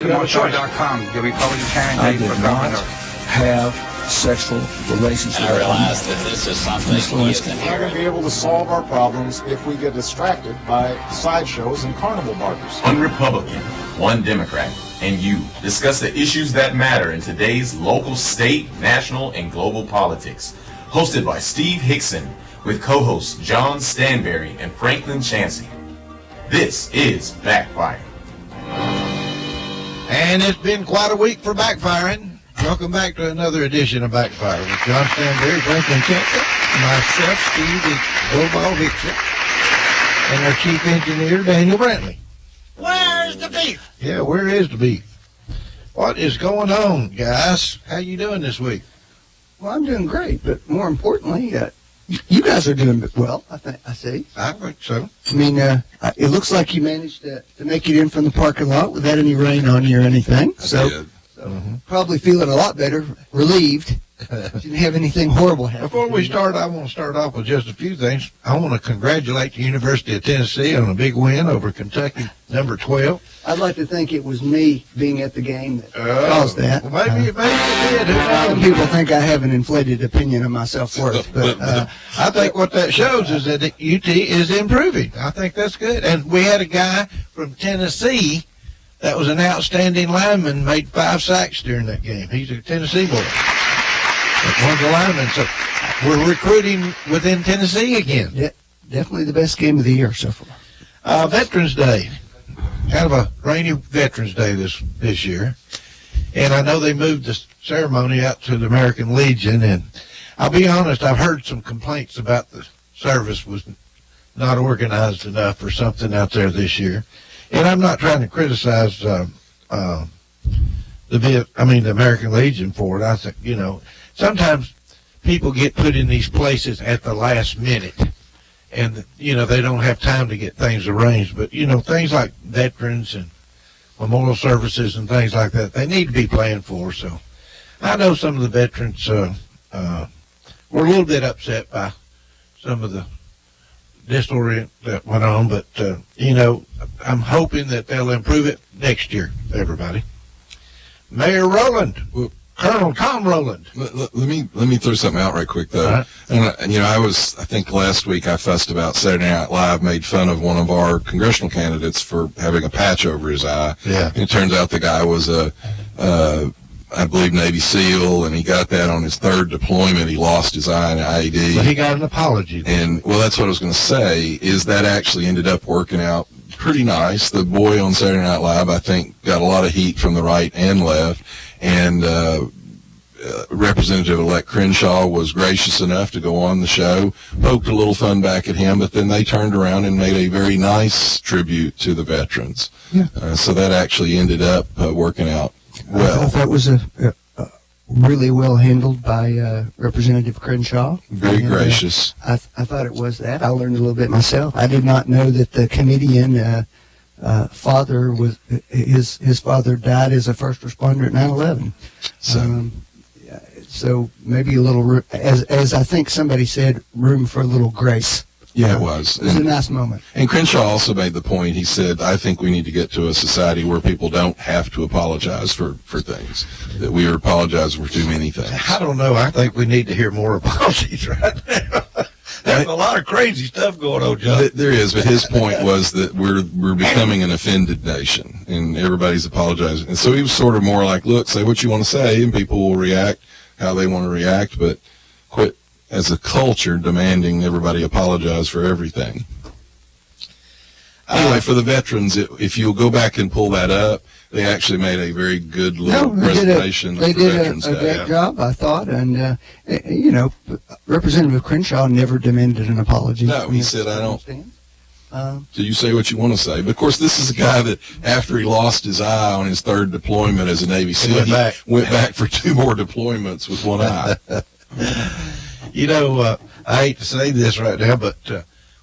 BackfireShow.com, the Republican I candidate did for not governor. have sexual relations with I realize that this is something he is We're not going to inherently. be able to solve our problems if we get distracted by sideshows and carnival barkers. One Republican, one Democrat, and you discuss the issues that matter in today's local, state, national, and global politics. Hosted by Steve Hickson with co-hosts John Stanberry and Franklin Chansey. This is Backfire. And it's been quite a week for backfiring. Welcome back to another edition of Backfire with John Stanberry, Franklin Chansey, myself, Steve Global Hickson, and our chief engineer, Daniel Brantley. Where's the beef? Yeah, where is the beef? What is going on, guys? How you doing this week? Well, I'm doing great, but more importantly, you guys are doing well, I see. I think so. I mean, it looks like you managed to make it in from the parking lot without any rain on you or anything. So probably feeling a lot better, relieved. Didn't have anything horrible happen. Before we start, I want to start off with just a few things. I want to congratulate the University of Tennessee on a big win over Kentucky, number 12. I'd like to think it was me being at the game that caused that. Well, maybe it did. Who Some knows? people think I have an inflated opinion of my self-worth, but I think what that shows is that UT is improving. I think that's good. And we had a guy from Tennessee that was an outstanding lineman, made 5 sacks during that game. He's a Tennessee boy. One of the linemen. So we're recruiting within Tennessee again. definitely the best game of the year so far. Veterans Day. Kind of a rainy Veterans Day this year. And I know they moved the ceremony out to the American Legion. And I'll be honest, I've heard some complaints about the service was not organized enough or something out there this year. And I'm not trying to criticize the American Legion for it. I think, sometimes people get put in these places at the last minute. And, they don't have time to get things arranged. But, things like veterans and memorial services and things like that, they need to be planned for. So I know some of the veterans were a little bit upset by some of the disorient that went on. But, I'm hoping that they'll improve it next year, everybody. Mayor Rowland. Colonel Tom Rowland. Let me throw something out right quick, though. Right. And, I think last week I fussed about Saturday Night Live, made fun of one of our congressional candidates for having a patch over his eye. Yeah. And it turns out the guy was I believe, Navy SEAL, and he got that on his 3rd deployment. He lost his eye in IED. But he got an apology. And, well, that's what I was going to say, is that actually ended up working out pretty nice. The boy on Saturday Night Live, I think, got a lot of heat from the right and left. And Representative-elect Crenshaw was gracious enough to go on the show, poked a little fun back at him, but then they turned around and made a very nice tribute to the veterans. Yeah. So that actually ended up working out well. I thought that was a really well handled by Representative Crenshaw. Very gracious. I thought it was that. I learned a little bit myself. I did not know that the comedian father was his father died as a first responder at 9/11. So maybe a little, as I think somebody said, room for a little grace. Yeah, it was. It was a nice moment. And Crenshaw also made the point, he said, I think we need to get to a society where people don't have to apologize for things, that we are apologizing for too many things. I don't know. I think we need to hear more apologies right now. There's a lot of crazy stuff going on, John. There is, but his point was that we're becoming an offended nation, and everybody's apologizing. And so he was sort of more like, look, say what you want to say, and people will react how they want to react, but quit as a culture demanding everybody apologize for everything. Anyway, for the veterans, if you'll go back and pull that up, they actually made a very good little presentation They for did Veterans a Day. great job, I thought, and Representative Crenshaw never demanded an apology. No, he said, I don't. So you say what you want to say. But, of course, this is a guy that, after he lost his eye on his 3rd deployment as a Navy SEAL, he went back for 2 more deployments with one eye. I hate to say this right now, but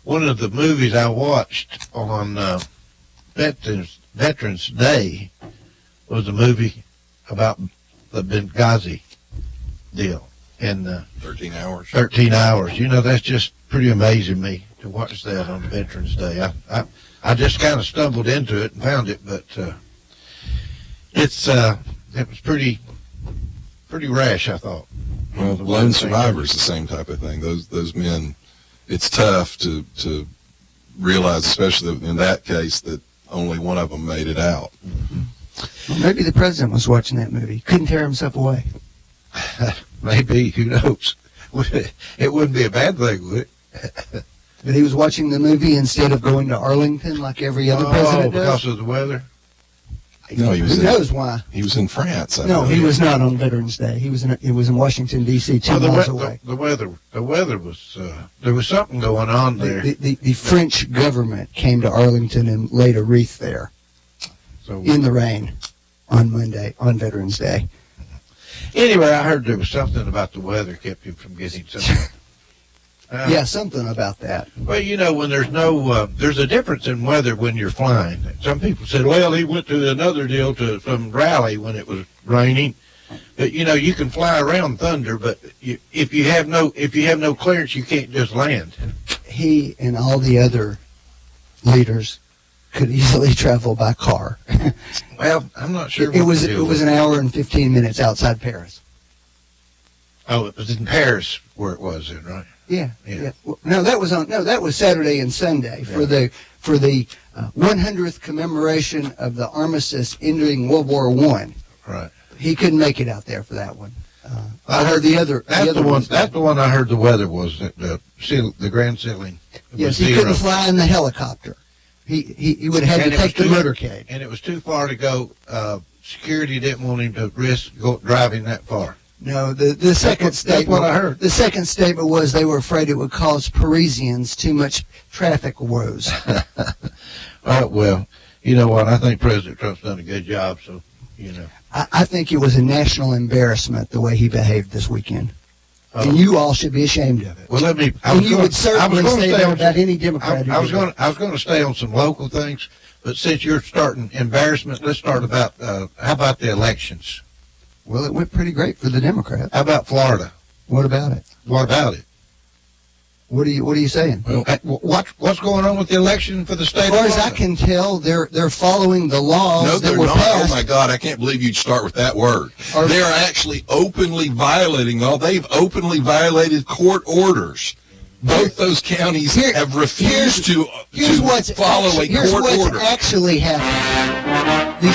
one of the movies I watched on Veterans Day was a movie about the Benghazi deal. And 13 hours. 13 hours. That's just pretty amazing me to watch that on Veterans Day. I just kind of stumbled into it and found it, but it was pretty rash, I thought. Well, lone survivor is the same type of thing. Those men, it's tough to realize, especially in that case, that only one of them made it out. Well, maybe the president was watching that movie. Couldn't tear himself away. Maybe, who knows? It wouldn't be a bad thing, would it? But he was watching the movie instead of going to Arlington like every other president does. Because of the weather? No, Who knows why? He was in France. No, he was not on Veterans Day. He was in Washington, D.C., 2 miles away. The weather was, there was something going on there. The French government came to Arlington and laid a wreath there in the rain on Monday, on Veterans Day. Anyway, I heard there was something about the weather kept him from getting something. Yeah, something about that. Well, when there's there's a difference in weather when you're flying. Some people said, well, he went to another deal to some rally when it was raining. But, you can fly around thunder, but if you have no clearance, you can't just land. He and all the other leaders could easily travel by car. Well, I'm not sure. It was an hour and 15 minutes outside Paris. Oh, it was in Paris where it was then, right? Yeah. Well, that was Saturday and Sunday for the 100th commemoration of the armistice ending World War I. Right. He couldn't make it out there for that one. I heard the other. That's the one I heard the weather was the grand ceiling. Yes, he couldn't fly in the helicopter. He would have had to take the motorcade. And it was too far to go. Security didn't want him to risk driving that far. No, the second statement. That's what I heard. The second statement was they were afraid it would cause Parisians too much traffic woes. Well, you know what? I think President Trump's done a good job. So, I think it was a national embarrassment the way he behaved this weekend. And you all should be ashamed of it. Well, you would certainly say that about any Democrat. I was going to stay on some local things, but since you're starting embarrassment, let's start about how about the elections? Well, it went pretty great for the Democrats. How about Florida? What about it? What about it? What are you saying? Well, what's going on with the election for the state? As far of as I can tell, they're following the laws No, that they're were not. passed. Oh my God, I can't believe you'd start with that word. They are actually openly violating law. They've openly violated court orders. Both those counties have refused to follow a court order. What's actually happened.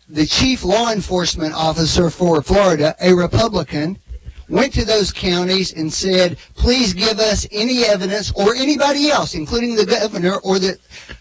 The chief law enforcement officer for Florida, a Republican, went to those counties and said, please give us any evidence, or anybody else, including the governor, or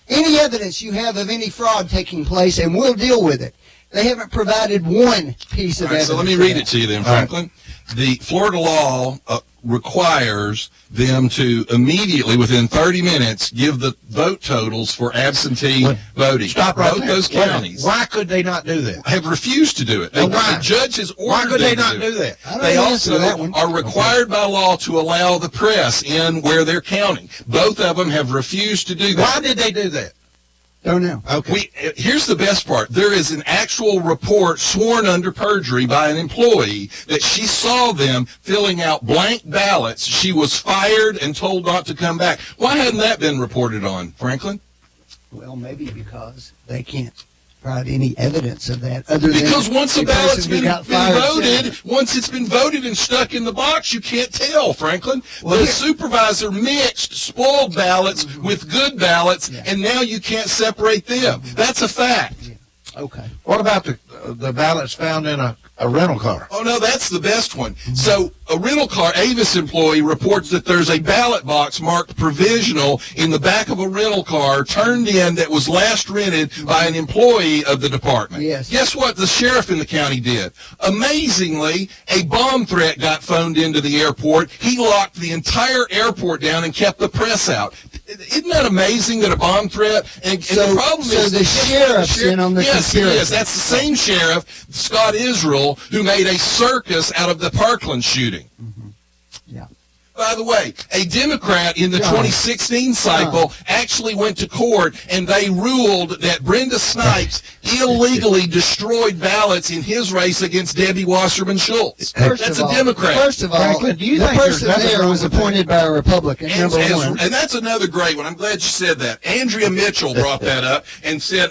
any evidence you have of any fraud taking place, and we'll deal with it. They haven't provided one piece of evidence. So let me read it to you then, Franklin. The Florida law requires them to immediately, within 30 minutes, give the vote totals for absentee voting. Stop right Both there. those counties Why could they not do that? have refused to do it. Why? The judge has ordered Why could they them not to do that? They also are required by law to allow the press in where they're counting. Both of them have refused to do that. Why did they do that? Don't know. Okay. Here's the best part. There is an actual report sworn under perjury by an employee that she saw them filling out blank ballots. She was fired and told not to come back. Why hadn't that been reported on, Franklin? Well, maybe because they can't provide any evidence of that. Other than Because once a the ballot's person who been got fired voted, once it's been voted and stuck in the box, you can't tell, Franklin. Well, the supervisor mixed spoiled ballots with good ballots, and now you can't separate them. That's a fact. Okay. What about the ballots found in a rental car? Oh, no, that's the best one. So a rental car Avis employee reports that there's a ballot box marked provisional in the back of a rental car turned in that was last rented by an employee of the department. Yes. Guess what the sheriff in the county did? Amazingly, a bomb threat got phoned into the airport. He locked the entire airport down and kept the press out. Isn't that amazing that a bomb threat? And the problem is the sheriff's in on the Yes, he conspiracy. is. That's the same sheriff, Scott Israel, who made a circus out of the Parkland shooting. Yeah. By the way, a Democrat in the 2016 cycle actually went to court, and they ruled that Brenda Snipes illegally destroyed ballots in his race against Debbie Wasserman Schultz. That's a Democrat. First of all, Franklin, do you the think there's person nothing there wrong was with that? appointed by a Republican, number one. And that's another great one. I'm glad you said that. Andrea Mitchell brought that up and said,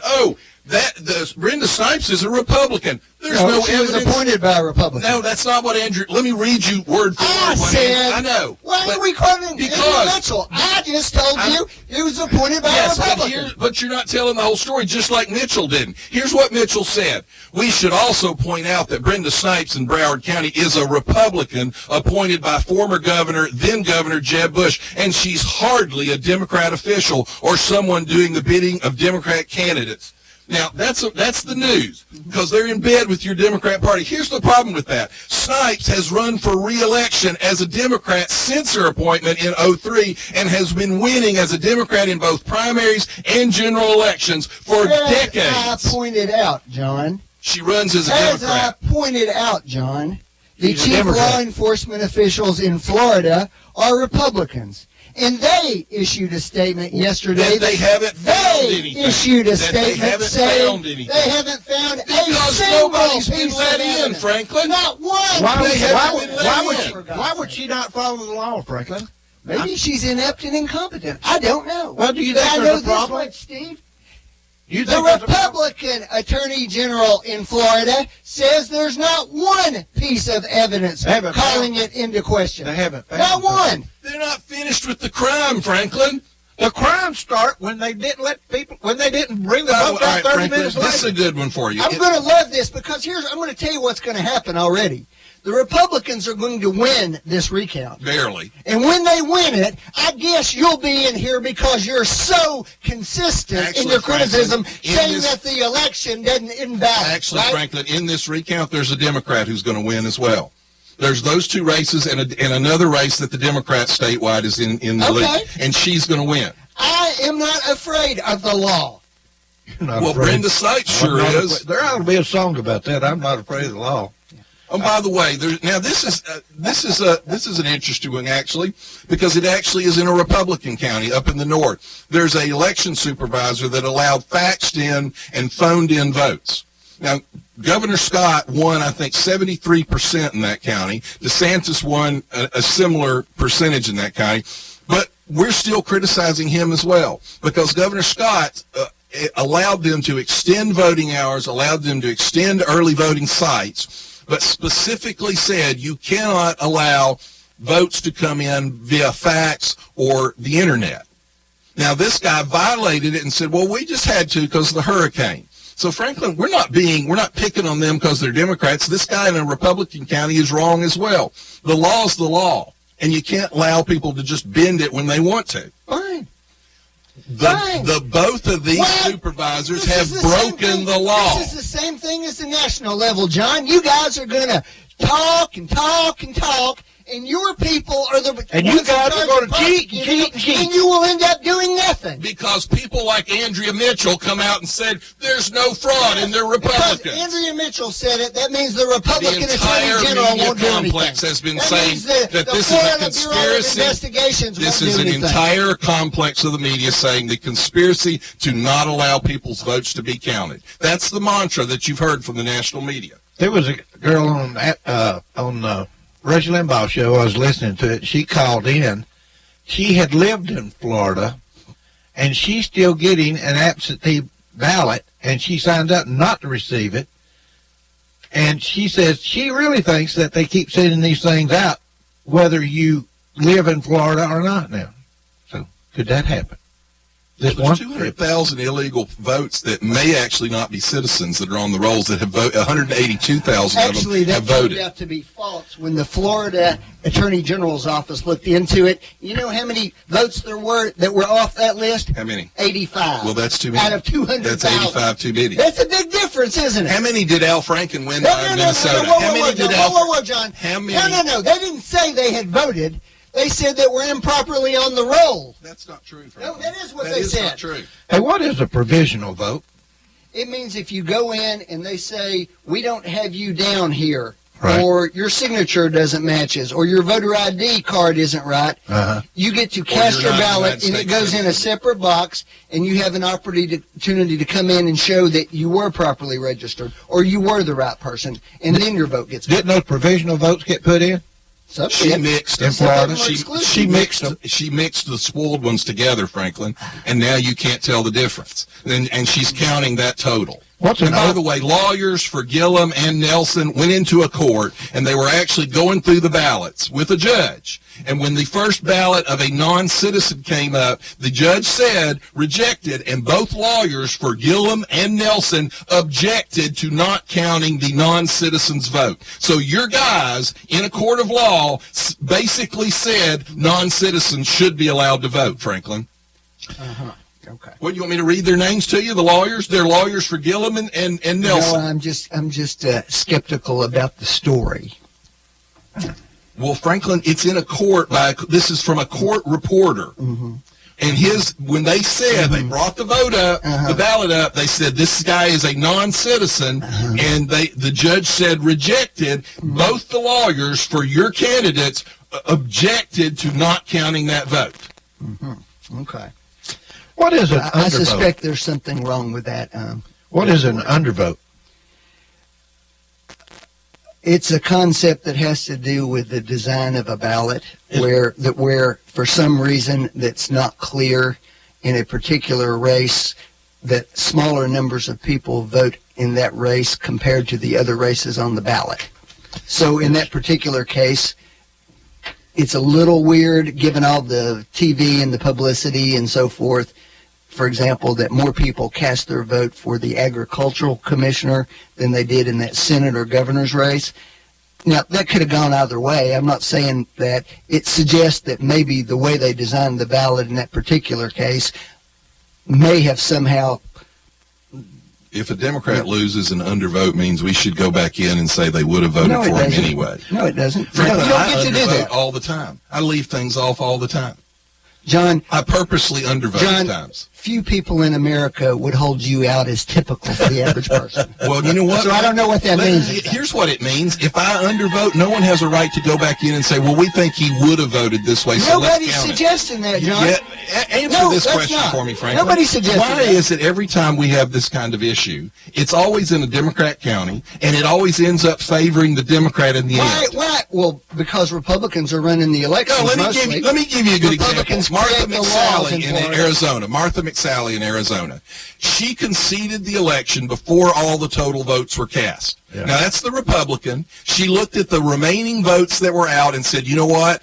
Brenda Snipes is a Republican. There's No, no she was evidence. appointed by a Republican. No, that's not what Andrew. Let me read you word for I word. said, I know. Why but are we quoting Andrew because- Mitchell? I just told you he was appointed by a Republican. but you're not telling the whole story, just like Mitchell didn't. Here's what Mitchell said. We should also point out that Brenda Snipes in Broward County is a Republican appointed by former then Governor Jeb Bush, and she's hardly a Democrat official or someone doing the bidding of Democrat candidates. Now, that's the news, because they're in bed with your Democrat Party. Here's the problem with that. Snipes has run for re-election as a Democrat since her appointment in 2003 and has been winning as a Democrat in both primaries and general elections for decades. As I pointed out, John. She runs as a As Democrat. I pointed out, John, the She's a chief Democrat. law enforcement officials in Florida are Republicans. And they issued a statement yesterday That they haven't found anything. issued a That they statement haven't saying found anything. they haven't found a Because single nobody's been piece let of in, evidence. Franklin. Not one. Why piece they of haven't evidence. been let in? why would she not follow the law, Franklin? Maybe she's inept and incompetent. I don't know. Well, do you But think I there's know a this problem? much, Steve. You The think there's a problem? Republican Attorney General in Florida says there's not one piece of evidence They haven't calling it into question. They haven't found Not one. They're not finished with the crime, Franklin. The crimes start when they didn't bring the All vote right, out 30 Franklin, minutes this is a later. good one for you. I'm going to love this because I'm going to tell you what's going to happen already. The Republicans are going to win this recount. Barely. And when they win it, I guess you'll be in here because you're so consistent in Actually, your criticism, Franklin, in saying this- that the election isn't invalid. Actually, right? Franklin, in this recount, there's a Democrat who's going to win as well. There's those two races and another race that the Democrats statewide is in the Okay. league, and she's going to win. I am not afraid of the law. You're not Well, afraid. Brenda Sykes I'm sure not is. afraid. There ought to be a song about that. I'm not afraid of the law. Oh, by the way, this is an interesting one actually, because it actually is in a Republican county up in the north. There's an election supervisor that allowed faxed in and phoned in votes. Now, Governor Scott won, I think, 73% in that county. DeSantis won a similar percentage in that county, but we're still criticizing him as well because Governor Scott allowed them to extend voting hours, allowed them to extend early voting sites, but specifically said you cannot allow votes to come in via fax or the internet. Now, this guy violated it and said, well, we just had to because of the hurricane. So, Franklin, we're not picking on them because they're Democrats. This guy in a Republican county is wrong as well. The law's the law, and you can't allow people to just bend it when they want to. Fine. Fine. Both of these Well, supervisors this have is the same broken thing- the law. This is the same thing as the national level, John. You guys are going to talk and talk and talk, and your people are the And you ones guys in are charge gonna of cheat and prosecuting cheat and it, cheat. and you will end up doing nothing. Because people like Andrea Mitchell come out and said there's no fraud and they're Republicans. Because Andrea Mitchell said it, that means the The Republican entire Attorney General media won't do anything. complex has been That saying means that the this is a Florida Bureau of conspiracy. Investigations This won't is do an anything. entire complex of the media saying the conspiracy to not allow people's votes to be counted. That's the mantra that you've heard from the national media. There was a girl on Rush Limbaugh show. I was listening to it. She called in. She had lived in Florida, and she's still getting an absentee ballot, and she signed up not to receive it. And she says she really thinks that they keep sending these things out, whether you live in Florida or not now. So could that happen? This There's one? 200,000 illegal votes that may actually not be citizens that are on the rolls that have voted. 182,000 Actually, of them have that turned voted. out to be false when the Florida Attorney General's office looked into it. You know how many votes there were that were off that list? How many? 85. Well, that's too many. Out of 200,000. That's 85 too many. That's a big difference, isn't it? How many did Al Franken win No, by no, no, Minnesota? no, whoa, How whoa, many whoa, did John, Al? whoa, whoa, John. How many? No. They didn't say they had voted. They said that we're improperly on the roll. That's not true, Franklin. No, that is what That they is said. not true. Hey, what is a provisional vote? It means if you go in and they say, we don't have you down here, Right. or your signature doesn't matches, or your voter ID card isn't right, Uh-huh. you get to cast you're your not a ballot, United and it States goes in a citizen. separate box, and you have an opportunity to come in and show that you were properly registered, or you were the right person, and then your vote gets counted. Didn't those provisional votes get put in? She mixed in Florida. She mixed the spoiled ones together, Franklin, and now you can't tell the difference. And she's counting that total. And by the way, lawyers for Gillum and Nelson went into a court, and they were actually going through the ballots with a judge. And when the first ballot of a non-citizen came up, the judge said rejected, and both lawyers for Gillum and Nelson objected to not counting the non-citizen's vote. So your guys in a court of law basically said non-citizens should be allowed to vote, Franklin. Okay. What, you want me to read their names to you, the lawyers? They're lawyers for Gillum and Nelson. No, I'm just skeptical about the story. Well, Franklin, it's in a court this is from a court reporter. Mm-hmm. And when they said, they brought the vote up, the ballot up, they said this guy is a non-citizen, and the judge said rejected. Both the lawyers for your candidates objected to not counting that vote. Mm-hmm. Okay. What is an undervote? I suspect there's something wrong with that. What is an undervote? It's a concept that has to do with the design of a ballot, where for some reason that's not clear in a particular race, that smaller numbers of people vote in that race compared to the other races on the ballot. So in that particular case, it's a little weird given all the TV and the publicity and so forth. For example, that more people cast their vote for the agricultural commissioner than they did in that Senate or governor's race. Now, that could have gone either way. I'm not saying that. It suggests that maybe the way they designed the ballot in that particular case may have somehow... If a Democrat loses, an undervote means we should go back in and say they would have voted for him anyway. No, it doesn't. Franklin, you don't I get to do undervote that. all the time. I leave things off all the time. John, I purposely undervote at times. Few people in America would hold you out as typical for the average person. Well, you know what? So I don't know what that means. Here's what it means. If I undervote, no one has a right to go back in and say, well, we think he would have voted this way, so Nobody's let's count suggesting that, John. Answer this question for me, Franklin. Nobody's suggesting Why that. is it every time we have this kind of issue, it's always in a Democrat county, and it always ends up favoring the Democrat in the end? Why? Well, because Republicans are running the elections No, let me give you a good Republicans example. Martha create the laws McSally in Florida. Arizona. Martha McSally in Arizona. She conceded the election before all the total votes were cast. Yeah. Now, that's the Republican. She looked at the remaining votes that were out and said, you know what?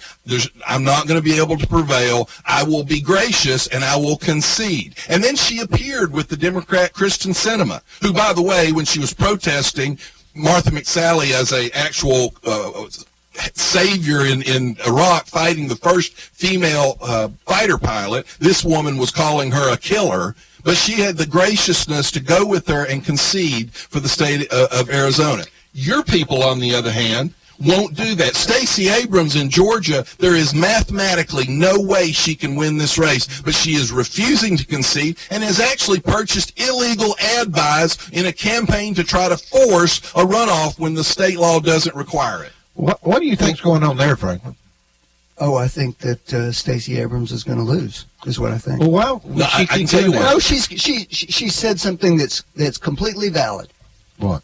I'm not going to be able to prevail. I will be gracious, and I will concede. And then she appeared with the Democrat Kristen Sinema, who, by the way, when she was protesting Martha McSally as a actual savior in Iraq fighting the first female fighter pilot, this woman was calling her a killer. But she had the graciousness to go with her and concede for the state of Arizona. Your people, on the other hand, won't do that. Stacey Abrams in Georgia, there is mathematically no way she can win this race, but she is refusing to concede and has actually purchased illegal ad buys in a campaign to try to force a runoff when the state law doesn't require it. What do you think's going on there, Franklin? Oh, I think that Stacey Abrams is going to lose, is what I think. Well, no, I can tell you what. No, she said something that's completely valid. What?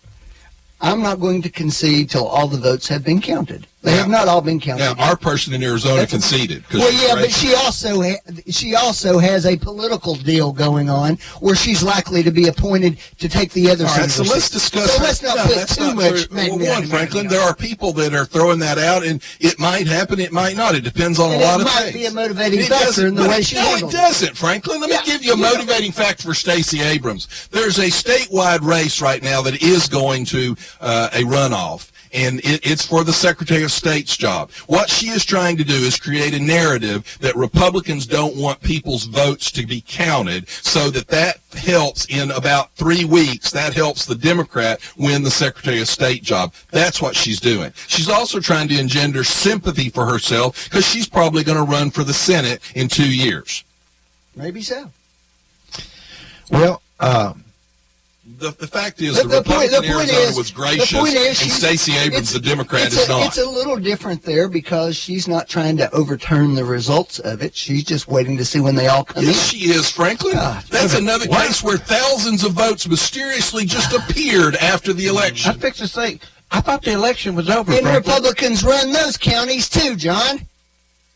I'm not going to concede till all the votes have been counted. They have not all been counted. Now, our person in Arizona conceded. Well, yeah, but she also has a political deal going on where she's likely to be appointed to take the other All right, senator so let's seat. discuss. So let's not put too much. Well, Franklin, there are people that are throwing that out, and it might happen, it might not. It depends on a lot of things. It might be a motivating factor in the way she handles it. No, it doesn't, Franklin. Let me give you a motivating factor for Stacey Abrams. There's a statewide race right now that is going to a runoff. And it's for the Secretary of State's job. What she is trying to do is create a narrative that Republicans don't want people's votes to be counted, so that helps in about 3 weeks. That helps the Democrat win the Secretary of State job. That's what she's doing. She's also trying to engender sympathy for herself because she's probably going to run for the Senate in 2 years. Maybe so. Well, The fact is, the Republican in Arizona was gracious, and Stacey Abrams, the Democrat, is not. It's a little different there because she's not trying to overturn the results of it. She's just waiting to see when they all come in. Yes, she is, Franklin. That's another case where thousands of votes mysteriously just appeared after the election. I fix to say, I thought the election was over. And Franklin. Republicans run those counties too, John.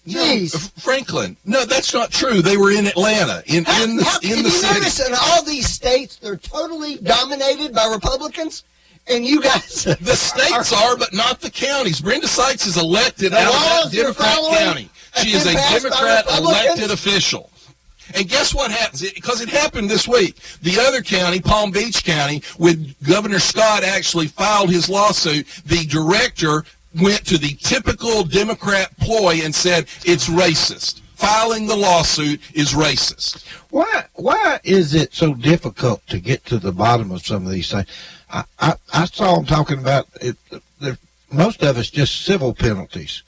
Jeez. Franklin, no, that's not true. They were in Atlanta, in How the can you city. notice in all these states they're totally dominated by Republicans, and you guys The states are, but not the counties. Brenda Sykes is elected The out of laws that you're Democrat following county. She have is been a passed by Democrat Republicans? elected official. And guess what happens? Because it happened this week. The other county, Palm Beach County, with Governor Scott actually filed his lawsuit, the director went to the typical Democrat ploy and said it's racist. Filing the lawsuit is racist. Why is it so difficult to get to the bottom of some of these things? I saw them talking about it. Most of it's just civil penalties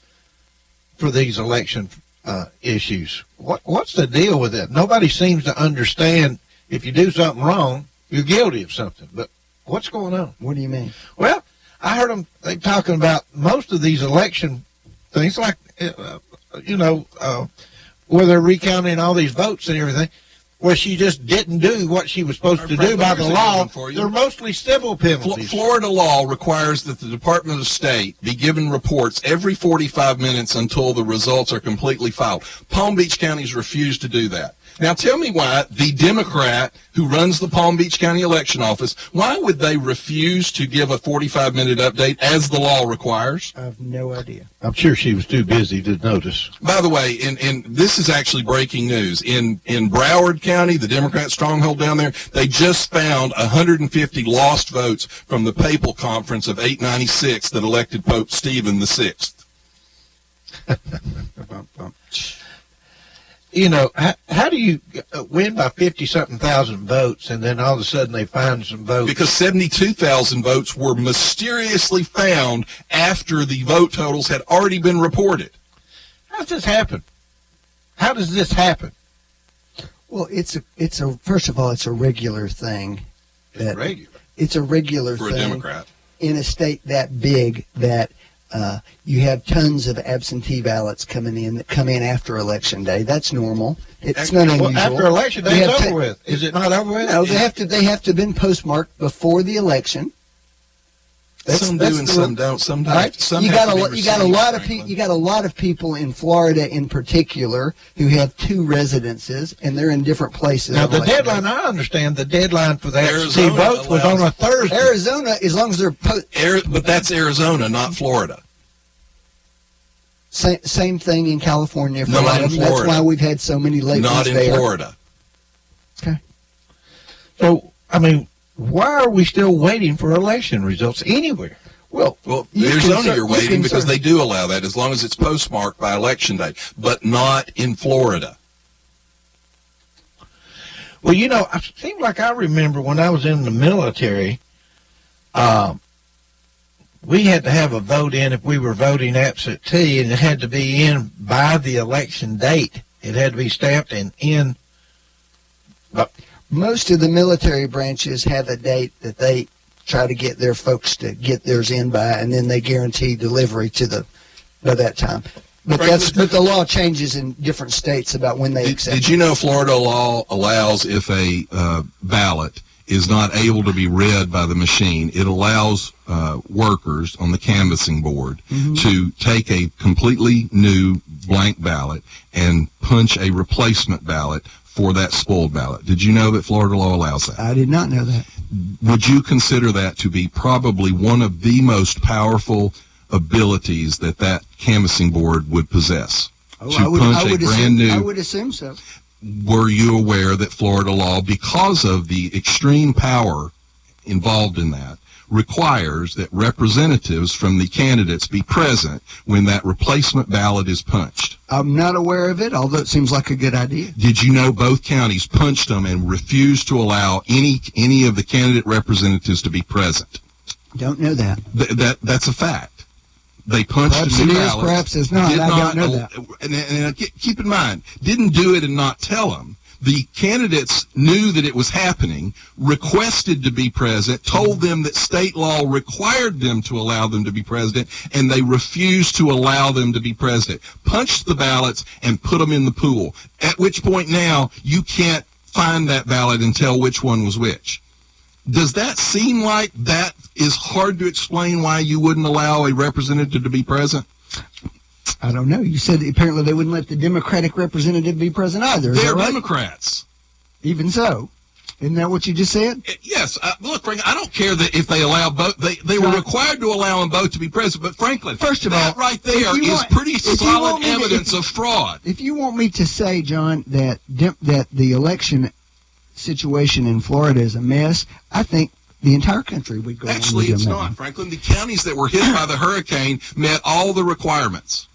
for these election issues. What's the deal with that? Nobody seems to understand if you do something wrong, you're guilty of something. But what's going on? What do you mean? Well, I heard them talking about most of these election things, like where they're recounting all these votes and everything, where she just didn't do what she was supposed to do by the law. They're mostly civil penalties. Florida law requires that the Department of State be given reports every 45 minutes until the results are completely filed. Palm Beach counties refuse to do that. Now tell me why the Democrat who runs the Palm Beach County election office, why would they refuse to give a 45-minute update as the law requires? I have no idea. I'm sure she was too busy to notice. By the way, in this is actually breaking news. In Broward County, the Democrat stronghold down there, they just found 150 lost votes from the papal conference of 896 that elected Pope Stephen VI. You know, how do you win by 50-something thousand votes, and then all of a sudden they find some votes? Because 72,000 votes were mysteriously found after the vote totals had already been reported. How does this happen? How does this happen? Well, it's a first of all, it's a regular thing. It's a regular for thing a Democrat in a state that big that you have tons of absentee ballots coming in that come in after Election Day. That's normal. It's not unusual. Well, after Election Day, it's over with. Is it not over with? No, they have to have been postmarked before the election. Some do and some don't. Sometimes you got a lot of people in Florida in particular who have two residences and they're in different places. Now the deadline, I understand the deadline for the absentee votes was on a Thursday. Arizona, as long as they're but that's Arizona, not Florida. Same thing in California. For Not in Florida. That's why we've had so many late Not ones in there. Florida. Okay. So, I mean, why are we still waiting for election results anywhere? Well, Arizona, you're waiting because they do allow that as long as it's postmarked by Election Day, but not in Florida. Well, you know, it seems like I remember when I was in the military, we had to have a vote in if we were voting absentee, and it had to be in by the election date. It had to be stamped and in. Most of the military branches have a date that they try to get their folks to get theirs in by, and then they guarantee delivery by that time. But the law changes in different states about when they accept. Did you know Florida law allows if a ballot is not able to be read by the machine, it allows workers on the canvassing board to take a completely new blank ballot and punch a replacement ballot for that spoiled ballot. Did you know that Florida law allows that? I did not know that. Would you consider that to be probably one of the most powerful abilities that canvassing board would possess? I would assume so. Were you aware that Florida law, because of the extreme power involved in that, requires that representatives from the candidates be present when that replacement ballot is punched? I'm not aware of it, although it seems like a good idea. Did you know both counties punched them and refused to allow any of the candidate representatives to be present? Don't know that. That's a fact. They punched perhaps a new it ballot. Is, perhaps it's not. I don't know that. And keep in mind, didn't do it and not tell them. The candidates knew that it was happening, requested to be present, told them that state law required them to allow them to be present, and they refused to allow them to be present. Punched the ballots and put them in the pool, at which point now you can't find that ballot and tell which one was which. Does that seem like that is hard to explain why you wouldn't allow a representative to be present? I don't know. You said apparently they wouldn't let the Democratic representative be present either. Is They're that right? Democrats. Even so. Isn't that what you just said? Yes. Look, Frank, I don't care that if they allow both. They were required to allow them both to be present. But Franklin, first of all, that right there is pretty solid evidence of fraud. If you want me to say, John, that the election situation in Florida is a mess, I think the entire country would go. Actually, it's not, Franklin. The counties that were hit by the hurricane met all the requirements.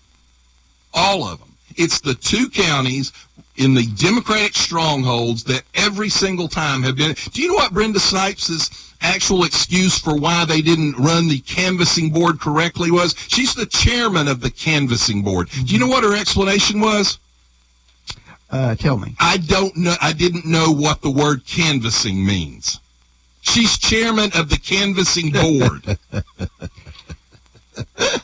All of them. It's the two counties in the Democratic strongholds that every single time have been. Do you know what Brenda Snipes' actual excuse for why they didn't run the canvassing board correctly was? She's the chairman of the canvassing board. Do you know what her explanation was? Tell me. I don't know. I didn't know what the word canvassing means. She's chairman of the canvassing board.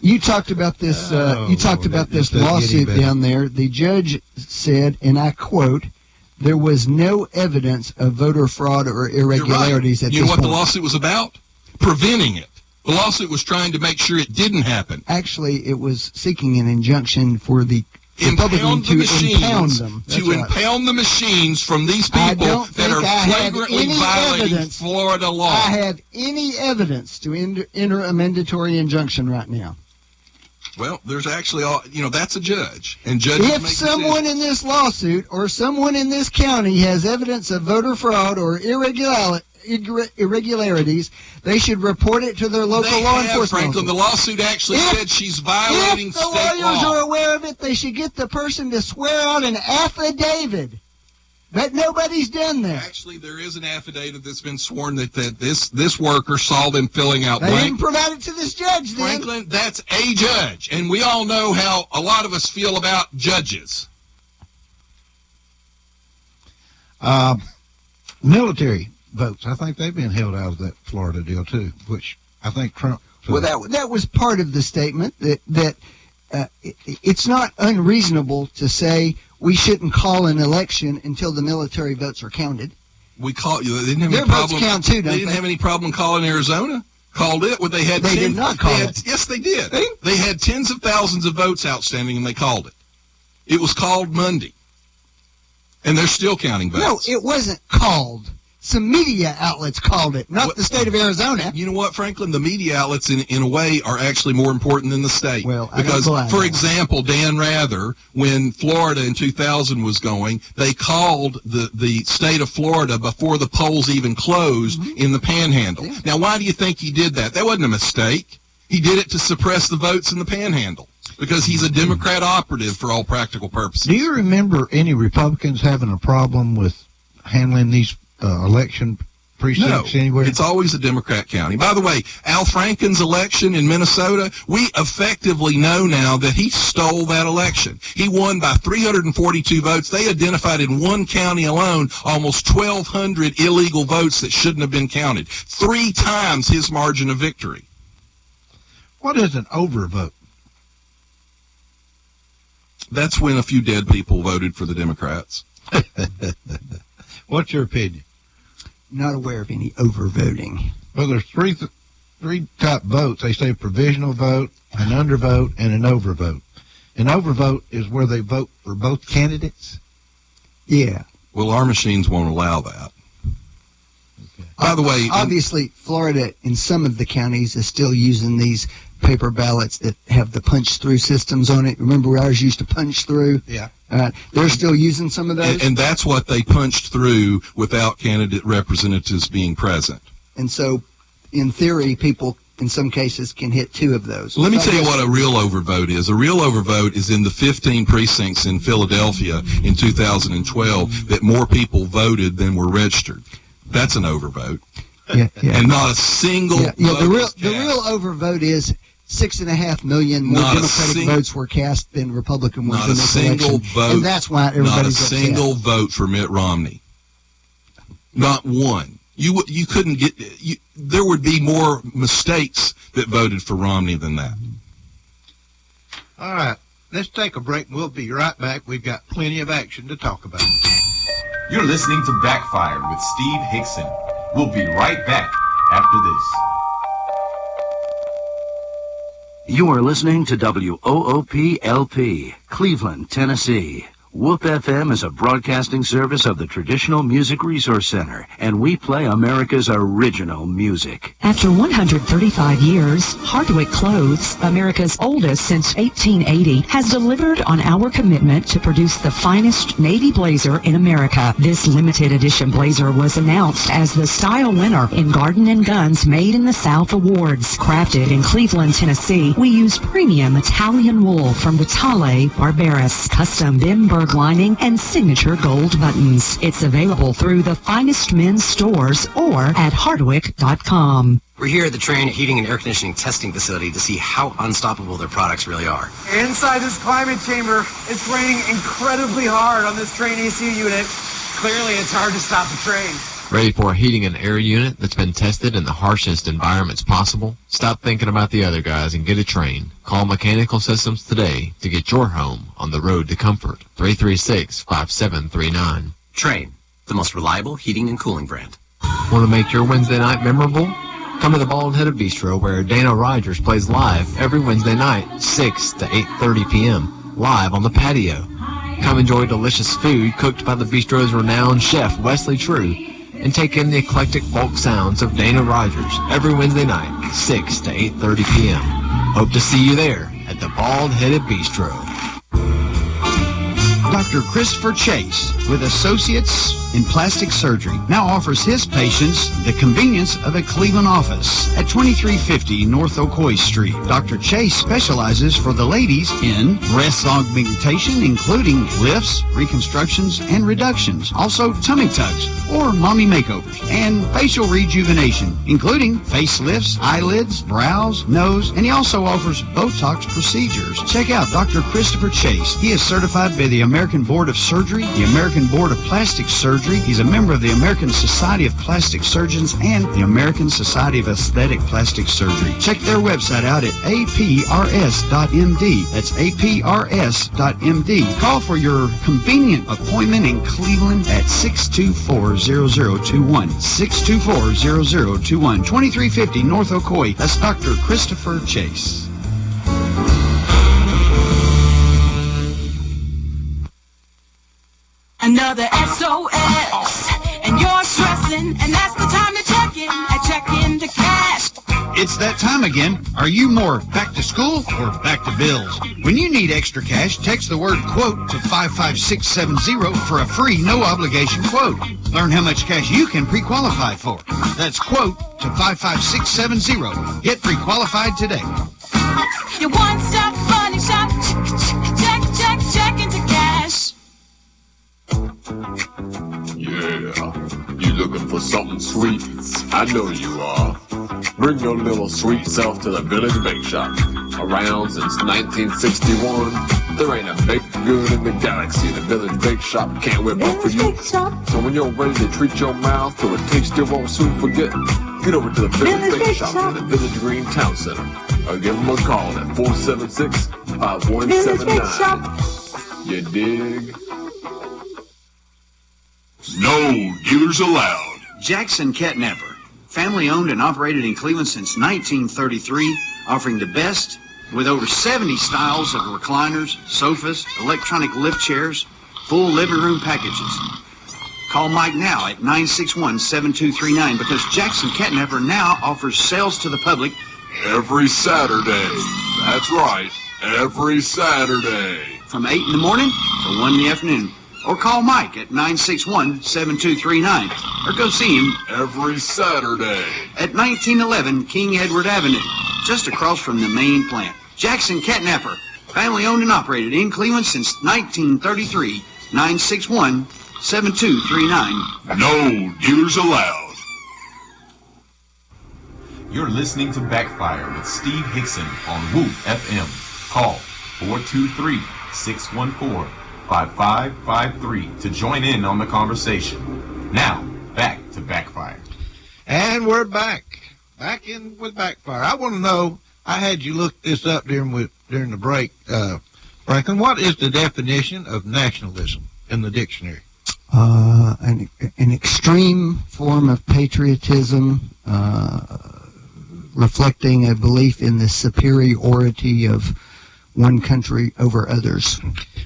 You talked about this. This lawsuit down there. The judge said, and I quote, "There was no evidence of voter fraud or irregularities at this point." You know what the lawsuit was about? Preventing it. The lawsuit was trying to make sure it didn't happen. Actually, it was seeking an injunction for the impound the machines, impound them. Impound the machines from these people that are flagrantly violating Florida law. I have any evidence to enter a mandatory injunction right now. Well, there's actually that's a judge, and judges make If someone in this lawsuit or someone in this county has evidence of voter fraud or irregularities, they should report it to their local law enforcement. Franklin, the lawsuit actually said she's violating state law. If the lawyers are aware of it, they should get the person to swear out an affidavit. But nobody's done that. Actually, there is an affidavit that's been sworn that this worker saw them filling out blank. They didn't provide it to this judge then. Franklin, that's a judge. And we all know how a lot of us feel about judges. Military votes. I think they've been held out of that Florida deal too, which I think Trump. Well, that was part of the statement that it's not unreasonable to say we shouldn't call an election until the military votes are counted. They didn't have Their any problem. Votes count too, they didn't have any problem calling Arizona. Called it. They did not call it. Yes, they did. They had tens of thousands of votes outstanding, and they called it. It was called Monday, and they're still counting votes. No, it wasn't called. Some media outlets called it, not the state of Arizona. You know what, Franklin? The media outlets, in a way, are actually more important than the state. Well, because, for example, Dan Rather, when Florida in 2000 was going, they called the state of Florida before the polls even closed in the Panhandle. Yeah. Now, why do you think he did that? That wasn't a mistake. He did it to suppress the votes in the Panhandle because he's a Democrat operative for all practical purposes. Do you remember any Republicans having a problem with handling these election precincts anywhere? It's always a Democrat county. By the way, Al Franken's election in Minnesota, we effectively know now that he stole that election. He won by 342 votes. They identified in one county alone almost 1,200 illegal votes that shouldn't have been counted. 3 times his margin of victory. What is an overvote? That's when a few dead people voted for the Democrats. What's your opinion? Not aware of any overvoting. Well, there's three type votes. They say provisional vote, an undervote, and an overvote. An overvote is where they vote for both candidates. Yeah. Well, our machines won't allow that. Okay. By the way, obviously, Florida in some of the counties is still using these paper ballots that have the punch-through systems on it. Remember, ours used to punch through? Yeah. They're still using some of those? And that's what they punched through without candidate representatives being present. And so, in theory, people, in some cases, can hit 2 of those. Let me tell you what a real overvote is. A real overvote is in the 15 precincts in Philadelphia in 2012 that more people voted than were registered. That's an overvote. Yeah. And not a single vote the real overvote is 6.5 million more Democratic votes were cast than Republican ones in this election. Not a single vote. And that's why everybody's Not a upset. single vote for Mitt Romney. Not one. You couldn't get. There would be more mistakes that voted for Romney than that. All right. Let's take a break. We'll be right back. We've got plenty of action to talk about. You're listening to Backfire with Steve Hickson. We'll be right back after this. You are listening to WOOP-LP, Cleveland, Tennessee. WOOP FM is a broadcasting service of the Traditional Music Resource Center, and we play America's original music. After 135 years, Hardwick Clothes, America's oldest since 1880, has delivered on our commitment to produce the finest navy blazer in America. This limited edition blazer was announced as the style winner in Garden & Guns Made in the South Awards. Crafted in Cleveland, Tennessee, we use premium Italian wool from the Tale Barberis, custom Bimberg lining, and signature gold buttons. It's available through the finest men's stores or at hardwick.com. We're here at the Trane Heating and Air Conditioning Testing Facility to see how unstoppable their products really are. Inside this climate chamber, it's raining incredibly hard on this Trane AC unit. Clearly, it's hard to stop the train. Ready for a heating and air unit that's been tested in the harshest environments possible? Stop thinking about the other guys and get a Trane. Call Mechanical Systems today to get your home on the road to comfort. 336-5739. Trane, the most reliable heating and cooling brand. Want to make your Wednesday night memorable? Come to the Bald-Headed Bistro, where Dana Rogers plays live every Wednesday night, 6 to 8:30 p.m., live on the patio. Come enjoy delicious food cooked by the bistro's renowned chef, Wesley True, and take in the eclectic folk sounds of Dana Rogers every Wednesday night, 6 to 8:30 p.m. Hope to see you there at the Bald-Headed Bistro. Dr. Christopher Chase, with Associates in Plastic Surgery, now offers his patients the convenience of a Cleveland office at 2350 North Ocoee Street. Dr. Chase specializes for the ladies in breast augmentation, including lifts, reconstructions, and reductions. Also, tummy tucks or mommy makeovers, and facial rejuvenation, including facelifts, eyelids, brows, nose, and he also offers Botox procedures. Check out Dr. Christopher Chase. He is certified by the American Board of Surgery, the American Board of Plastic Surgery. He's a member of the American Society of Plastic Surgeons and the American Society of Aesthetic Plastic Surgery. Check their website out at aprs.md. That's aprs.md. Call for your convenient appointment in Cleveland at 624-0021. 624-0021. 2350 North Ocoee. That's Dr. Christopher Chase. Another SOS, and you're stressing, and that's the time to check in. I check in the cash. It's that time again. Are you more back to school or back to bills? When you need extra cash, text the word quote to 55670 for a free, no-obligation quote. Learn how much cash you can pre-qualify for. That's quote to 55670. Get pre-qualified today. Your one-stop money shop. Check into cash. Yeah, you looking for something sweet? I know you are. Bring your little sweet self to the Village Bake Shop. Around since 1961, there ain't a baked good in the galaxy the Village Bake Shop can't whip up for you. So when you're ready to treat your mouth to a taste you won't soon forget, get over to the Village Bake Shop in the Village Green Town Center, or give them a call at 476-5179. You dig? No dealers allowed. Jackson Catnapper, family owned and operated in Cleveland since 1933, offering the best with over 70 styles of recliners, sofas, electronic lift chairs, full living room packages. Call Mike now at 961-7239 because Jackson Catnapper now offers sales to the public every Saturday. That's right, every Saturday. From 8 in the morning to 1 in the afternoon. Or call Mike at 961-7239. Or go see him every Saturday at 1911 King Edward Avenue, just across from the main plant. Jackson Catnapper, family owned and operated in Cleveland since 1933. 961-7239. No dealers allowed. You're listening to Backfire with Steve Hickson on WOOP FM. Call 423-614-5553 to join in on the conversation. Now, back to Backfire. And we're back in with Backfire. I want to know, I had you look this up during the break, Franklin. What is the definition of nationalism in the dictionary? An extreme form of patriotism, reflecting a belief in the superiority of one country over others.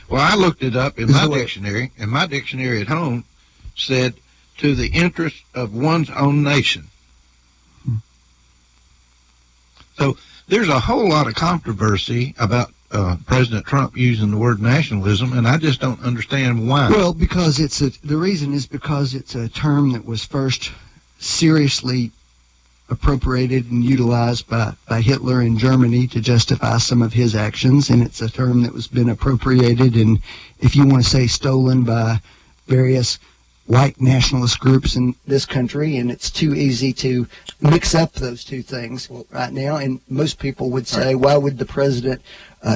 Well, I looked it up in my dictionary, and my dictionary at home said, to the interest of one's own nation. So there's a whole lot of controversy about President Trump using the word nationalism, and I just don't understand why. Well, because the reason is because it's a term that was first seriously appropriated and utilized by Hitler in Germany to justify some of his actions, and it's a term that was been appropriated and, if you want to say, stolen by various white nationalist groups in this country, and it's too easy to mix up those two things right now. And most people would say, why would the president,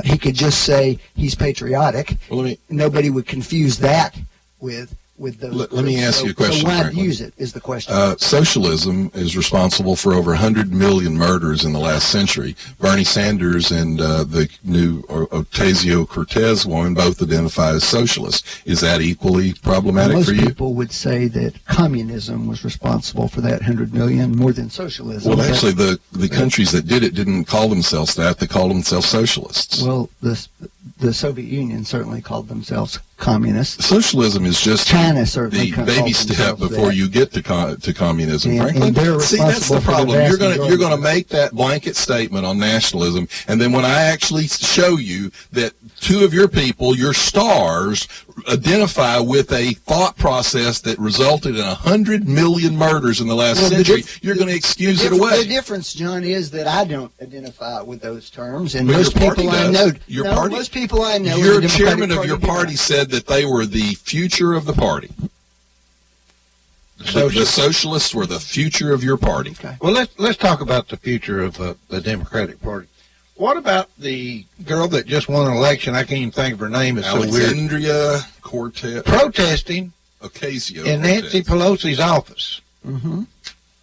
he could just say he's patriotic. Well, nobody would confuse that with those. Let me ask you a question. So why Franklin. use it is the question. Socialism is responsible for over 100 million murders in the last century. Bernie Sanders and the new Ocasio-Cortez woman both identify as socialists. Is that equally problematic for you? Most people would say that communism was responsible for that 100 million more than socialism. Well, actually, the countries that did it didn't call themselves that. They called themselves socialists. Well, the Soviet Union certainly called themselves communists. Socialism is just China certainly the baby step before you get to communism. Franklin, they're see, that's the responsible for the problem. vast You're going to make that blanket statement on nationalism, and then when I actually show you that two of your people, your stars, identify with a thought process that resulted in 100 million murders in the last century, you're going to excuse it away. The difference, John, is that I don't identify with those terms, and But most your party people I does. know, most people I know, Your in the Democratic chairman of Party your do party not. said that they were the future of the party. The socialists were the future of your party. Okay. Well, let's talk about the future of the Democratic Party. What about the girl that just won an election? I can't even think of her name. It's so weird. Alexandria Cortez. Protesting Ocasio in Nancy Pelosi's office. Mm-hmm.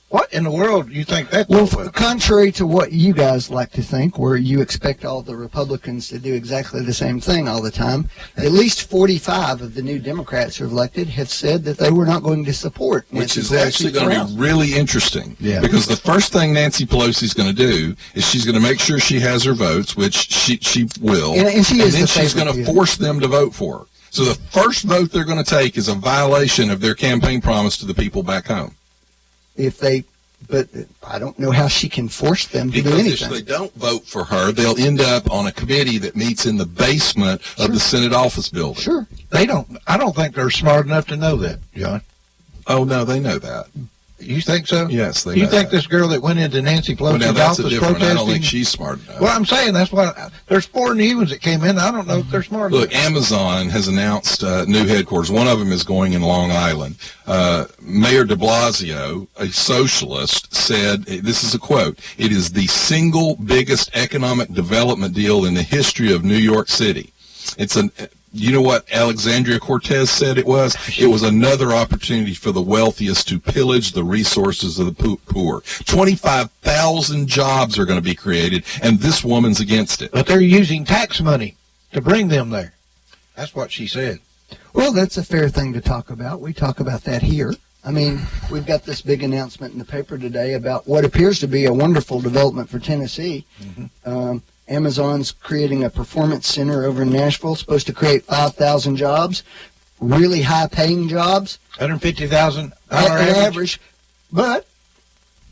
What in the world do you think that's Well, all about? contrary to what you guys like to think, where you expect all the Republicans to do exactly the same thing all the time, at least 45 of the new Democrats who are elected have said that they were not going to support Which Nancy is Pelosi actually going to around. be really interesting. Yeah. Because the first thing Nancy Pelosi is going to do is she's going to make sure she has her votes, which she will. And she is then the she's going favorite, to yeah. force them to vote for her. So the first vote they're going to take is a violation of their campaign promise to the people back home. But I don't know how she can force them to do Because anything. if they don't vote for her, they'll end up on a committee that meets in the basement of the Senate office building. Sure. I don't think they're smart enough to know that, John. Oh, no, they know that. You think so? Yes, they You know think that. this girl that went into Nancy Well, Pelosi's now that's a office different. protesting? I don't think she's smart enough. Well, I'm saying that's why there's 4 new ones that came in. I don't know if they're smart Look, enough. Amazon has announced new headquarters. One of them is going in Long Island. Mayor de Blasio, a socialist, said, this is a quote, "It is the single biggest economic development deal in the history of New York City." You know what Alexandria Cortez said it was? It was another opportunity for the wealthiest to pillage the resources of the poor. 25,000 jobs are going to be created, and this woman's against it. But they're using tax money to bring them there. That's what she said. Well, that's a fair thing to talk about. We talk about that here. I mean, we've got this big announcement in the paper today about what appears to be a wonderful development for Tennessee. Mm-hmm. Amazon's creating a performance center over in Nashville, supposed to create 5,000 jobs, really high-paying jobs. $150,000 average. But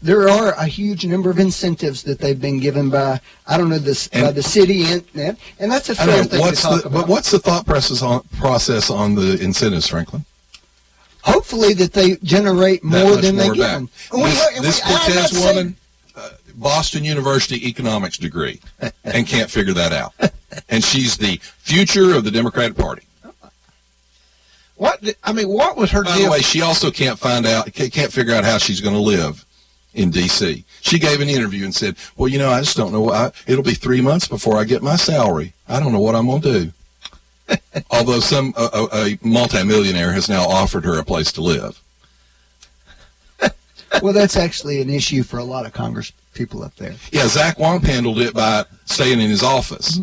there are a huge number of incentives that they've been given by, I don't know, by the city, and that's a fair thing to talk about. But what's the thought process on the incentives, Franklin? Hopefully that they generate more than they give them. This Cortez woman, Boston University economics degree, and can't figure that out. And she's the future of the Democratic Party. What was her By deal? the way, she also can't figure out how she's going to live in D.C. She gave an interview and said, well, I just don't know. It'll be 3 months before I get my salary. I don't know what I'm going to do. Although a multimillionaire has now offered her a place to live. Well, that's actually an issue for a lot of Congress people up there. Yeah, Zach Wamp handled it by staying in his office.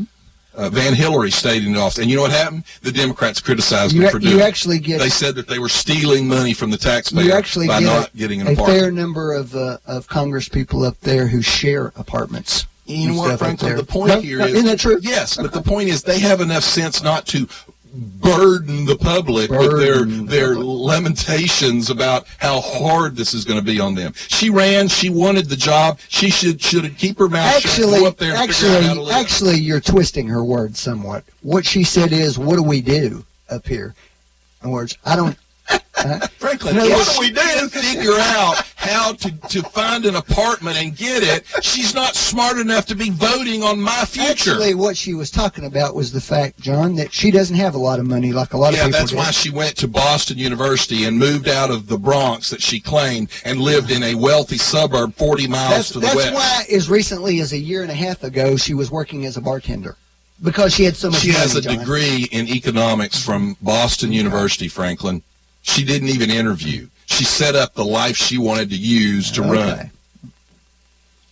Van Hillary stayed in the office. And you know what happened? The Democrats criticized them for doing You it. actually get. They said that they were stealing money from the taxpayer You actually by get not getting an a apartment. fair number of Congress people up there who share apartments. You know and what, stuff up Franklin? there. The point here is... Isn't that true? Yes, but the point is they have enough sense not to burden the public with their lamentations about how hard this is going to be on them. She ran. She wanted the job. She should keep her mouth shut and go up there and figure out how to live. Actually, you're twisting her words somewhat. What she said is, what do we do up here? In words, I don't... Franklin, what do we do? Figure out how to find an apartment and get it. She's not smart enough to be voting on my future. Actually, what she was talking about was the fact, John, that she doesn't have a lot of money like a lot of people that's do. why she went to Boston University and moved out of the Bronx that she claimed and lived in a wealthy suburb 40 miles to the west. That's why, as recently as a year and a half ago, she was working as a bartender. Because she had so much money, She has a John. degree in economics from Boston University, Franklin. She didn't even interview. She set up the life she wanted to use to run.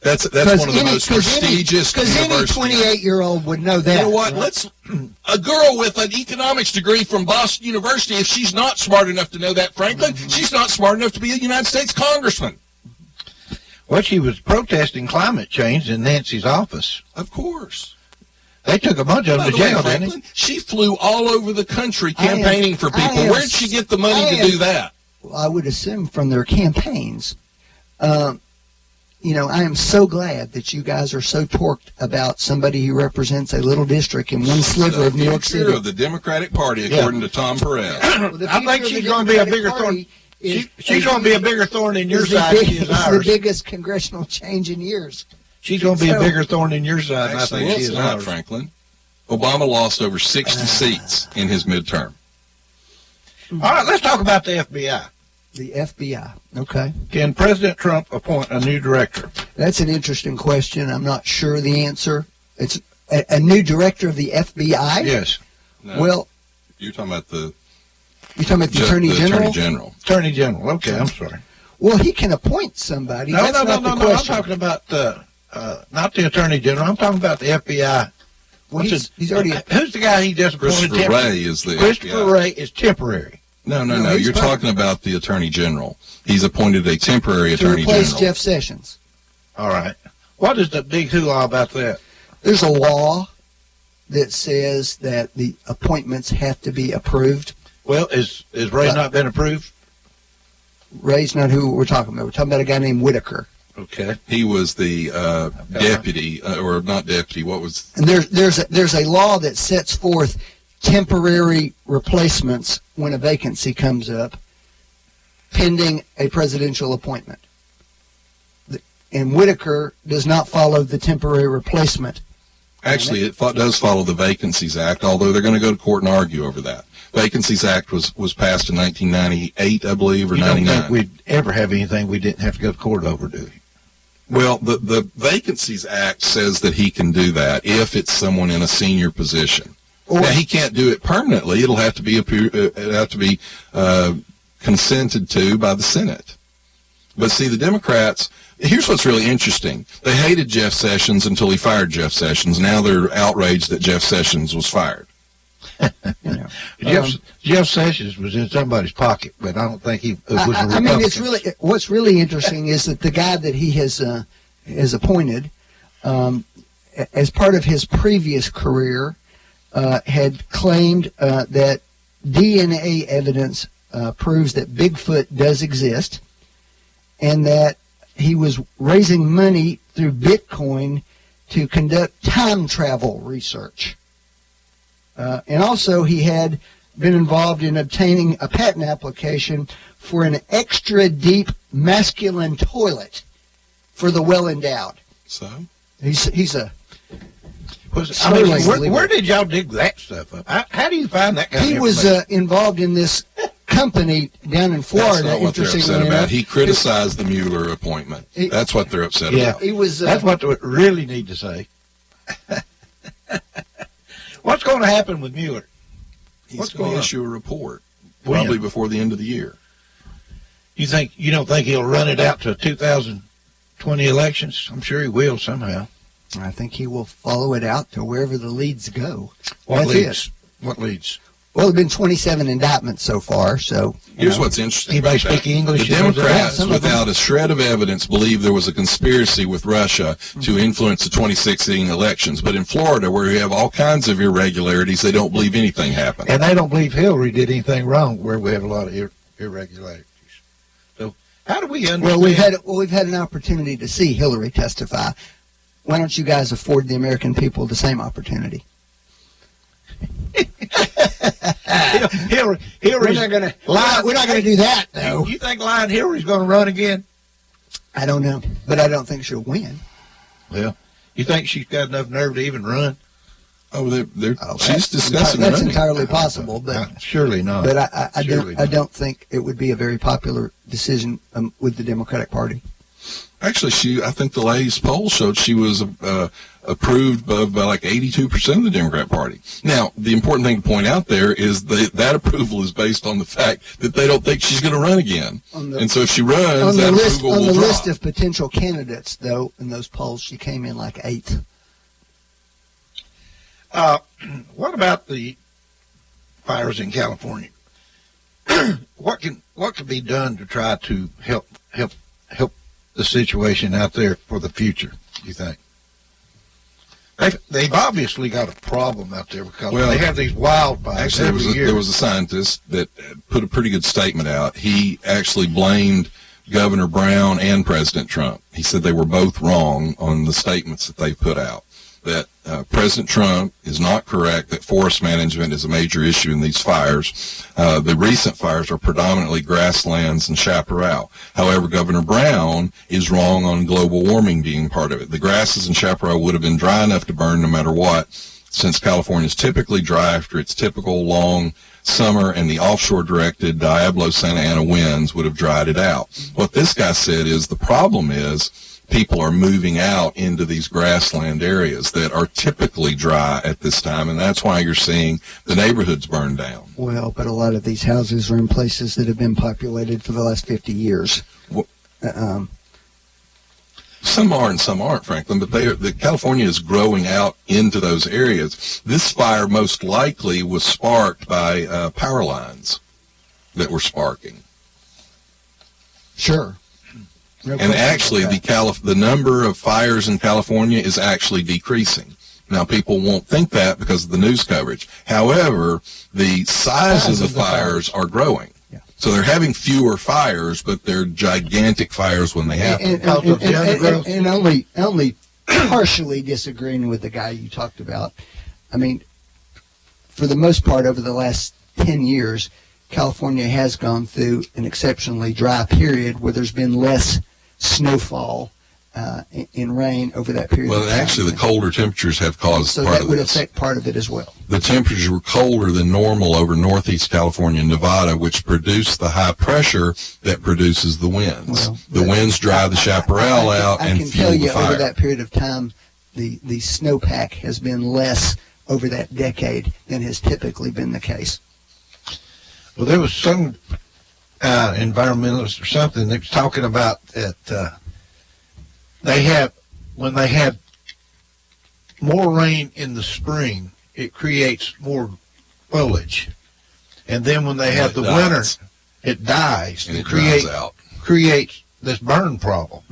That's one of the most prestigious universities. Because any 28-year-old would know that. You know what? A girl with an economics degree from Boston University, if she's not smart enough to know that, Franklin, she's not smart enough to be a United States congressman. Well, she was protesting climate change in Nancy's office. Of course. They took a bunch of them to jail, didn't they? She flew all over the country campaigning for people. Where'd she get the money to do that? Well, I would assume from their campaigns. I am so glad that you guys are so torqued about somebody who represents a little district in one sliver of New York City. Of the Democratic Party, according to Tom Perez. I think she's going to be a bigger thorn. She's going to be a bigger thorn in your side than she is It's the ours. biggest congressional change in years. She's going to be a bigger thorn in your side than I Actually, think she it's is not, ours. Franklin. Obama lost over 60 seats in his midterm. All right, let's talk about the FBI. The FBI, okay. Can President Trump appoint a new director? That's an interesting question. I'm not sure the answer. It's a new director of the FBI? Yes. No, well, you're talking about the... You're talking about the Attorney General? Attorney General. Attorney General. Okay, I'm sorry. Well, he can appoint somebody. No. Question. I'm talking about not the Attorney General. I'm talking about the FBI. Well, he's already. Who's the guy he just appointed? Christopher Wray is the Christopher FBI. Ray is temporary. No. You're talking about the Attorney General. He's appointed a temporary Attorney to replace General. Jeff Sessions. All right. What is the big hoo-ha about that? There's a law that says that the appointments have to be approved. Well, is Ray not been approved? Ray's not who we're talking about. We're talking about a guy named Whitaker. Okay. He was the deputy, or not deputy. What was? And there's a law that sets forth temporary replacements when a vacancy comes up, pending a presidential appointment. And Whitaker does not follow the temporary replacement. Actually, it does follow the Vacancies Act, although they're going to go to court and argue over that. Vacancies Act was passed in 1998, I believe, or 99. You don't think we'd ever have anything we didn't have to go to court over, do you? Well, the Vacancies Act says that he can do that if it's someone in a senior position. Now, he can't do it permanently. It'll have to be consented to by the Senate. But see, the Democrats, here's what's really interesting. They hated Jeff Sessions until he fired Jeff Sessions. Now they're outraged that Jeff Sessions was fired. Jeff Sessions was in somebody's pocket, but I don't think he was a Republican. I mean, what's really interesting is that the guy that he has appointed, as part of his previous career, had claimed that DNA evidence proves that Bigfoot does exist, and that he was raising money through Bitcoin to conduct time travel research. And also he had been involved in obtaining a patent application for an extra deep masculine toilet for the well-endowed. So? He's a... Where did y'all dig that stuff up? How do you find that kind of He was involved in this company down in Florida. That's not what they're upset about. He criticized the Mueller appointment. That's what they're upset about. That's what they really need to say. What's going to happen with Mueller? He's going to issue a report, probably before the end of the year. You don't think he'll run it out to 2020 elections? I'm sure he will somehow. I think he will follow it out to wherever the leads go. What That's leads? it. What leads? Well, there have been 27 indictments so far, so... Here's what's interesting. Anybody about that. speak English? The Democrats, some of them. without a shred of evidence, believe there was a conspiracy with Russia to influence the 2016 elections. But in Florida, where you have all kinds of irregularities, they don't believe anything happened. And they don't believe Hillary did anything wrong, where we have a lot of irregularities. So how do we understand? Well, we've had an opportunity to see Hillary testify. Why don't you guys afford the American people the same opportunity? Hillary, we're not going to do that, though. You think lying Hillary's going to run again? I don't know, but I don't think she'll win. Well, you think she's got enough nerve to even run? Oh, she's discussing that's running. entirely possible, but surely not. But I don't think it would be a very popular decision with the Democratic Party. Actually, I think the latest poll showed she was approved by like 82% of the Democrat Party. Now, the important thing to point out there is that approval is based on the fact that they don't think she's going to run again. And so if she runs, that approval will drop. On the list of potential candidates, though, in those polls, she came in like 8th. What about the fires in California? What can be done to try to help the situation out there for the future, you think? They've obviously got a problem out there because they have these wildfires. Actually, there was a scientist that put a pretty good statement out. He actually blamed Governor Brown and President Trump. He said they were both wrong on the statements that they put out. That President Trump is not correct, that forest management is a major issue in these fires. The recent fires are predominantly grasslands and chaparral. However, Governor Brown is wrong on global warming being part of it. The grasses and chaparral would have been dry enough to burn no matter what, since California is typically dry after its typical long summer, and the offshore-directed Diablo Santa Ana winds would have dried it out. What this guy said is the problem is people are moving out into these grassland areas that are typically dry at this time, and that's why you're seeing the neighborhoods burn down. Well, but a lot of these houses are in places that have been populated for the last 50 years. Well, some are and some aren't, Franklin, but California is growing out into those areas. This fire most likely was sparked by power lines that were sparking. Sure. And actually, the number of fires in California is actually decreasing. Now, people won't think that because of the news coverage. However, the size of the fires are growing. Yeah. So they're having fewer fires, but they're gigantic fires when they happen. And only partially disagreeing with the guy you talked about. I mean, for the most part, over the last 10 years, California has gone through an exceptionally dry period where there's been less snowfall in rain over that period of time. Well, actually, the colder temperatures have caused part of this. So that would affect part of it as well. The temperatures were colder than normal over northeast California and Nevada, which produced the high pressure that produces the winds. Well, the winds dry the chaparral out and fuel the fire. I can tell you over that period of time, the snowpack has been less over that decade than has typically been the case. Well, there was some environmentalist or something that was talking about that when they have more rain in the spring, it creates more foliage, and then when they have the winter, it dies and creates this burn problem,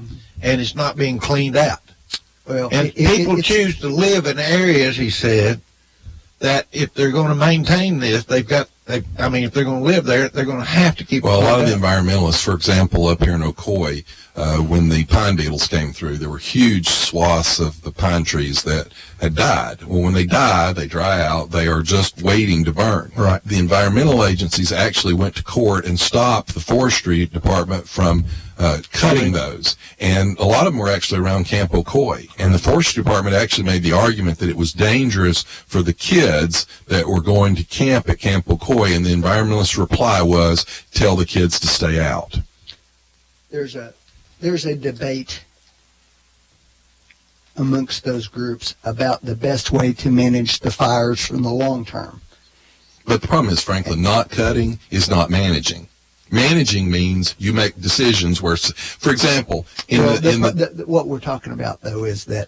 and it's not being cleaned out. Well, and people choose to live in areas, he said, that if they're going to maintain this, if they're going to live there, they're going to have to keep. Well, a lot of the environmentalists, for example, up here in Ocoee, when the pine beetles came through, there were huge swaths of the pine trees that had died. Well, when they die, they dry out. They are just waiting to burn. Right. The environmental agencies actually went to court and stopped the forestry department from cutting those. And a lot of them were actually around Camp Ocoee. And the forestry department actually made the argument that it was dangerous for the kids that were going to camp at Camp Ocoee. And the environmentalist reply was, tell the kids to stay out. There's a debate amongst those groups about the best way to manage the fires in the long term. But the problem is, Franklin, not cutting is not managing. Managing means you make decisions where, for example, what we're talking about, though, is that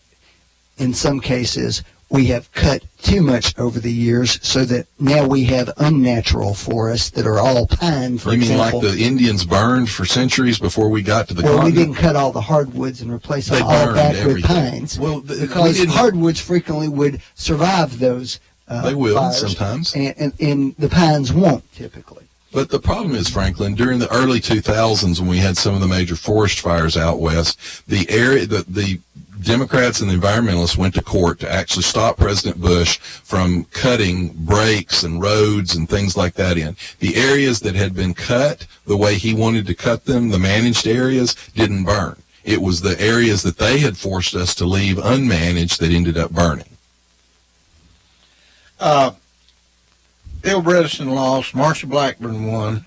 in some cases, we have cut too much over the years so that now we have unnatural forests that are all pine, for example. You mean like the Indians burned for centuries before we got to the Well, we continent? didn't cut all the hardwoods and replace They them all burned back with everything. pines. Well, because hardwoods frequently would survive those They will fires, sometimes. and the pines won't typically. But the problem is, Franklin, during the early 2000s when we had some of the major forest fires out west, the Democrats and the environmentalists went to court to actually stop President Bush from cutting breaks and roads and things like that in. The areas that had been cut the way he wanted to cut them, the managed areas, didn't burn. It was the areas that they had forced us to leave unmanaged that ended up burning. Bill Bredesen lost. Marsha Blackburn won.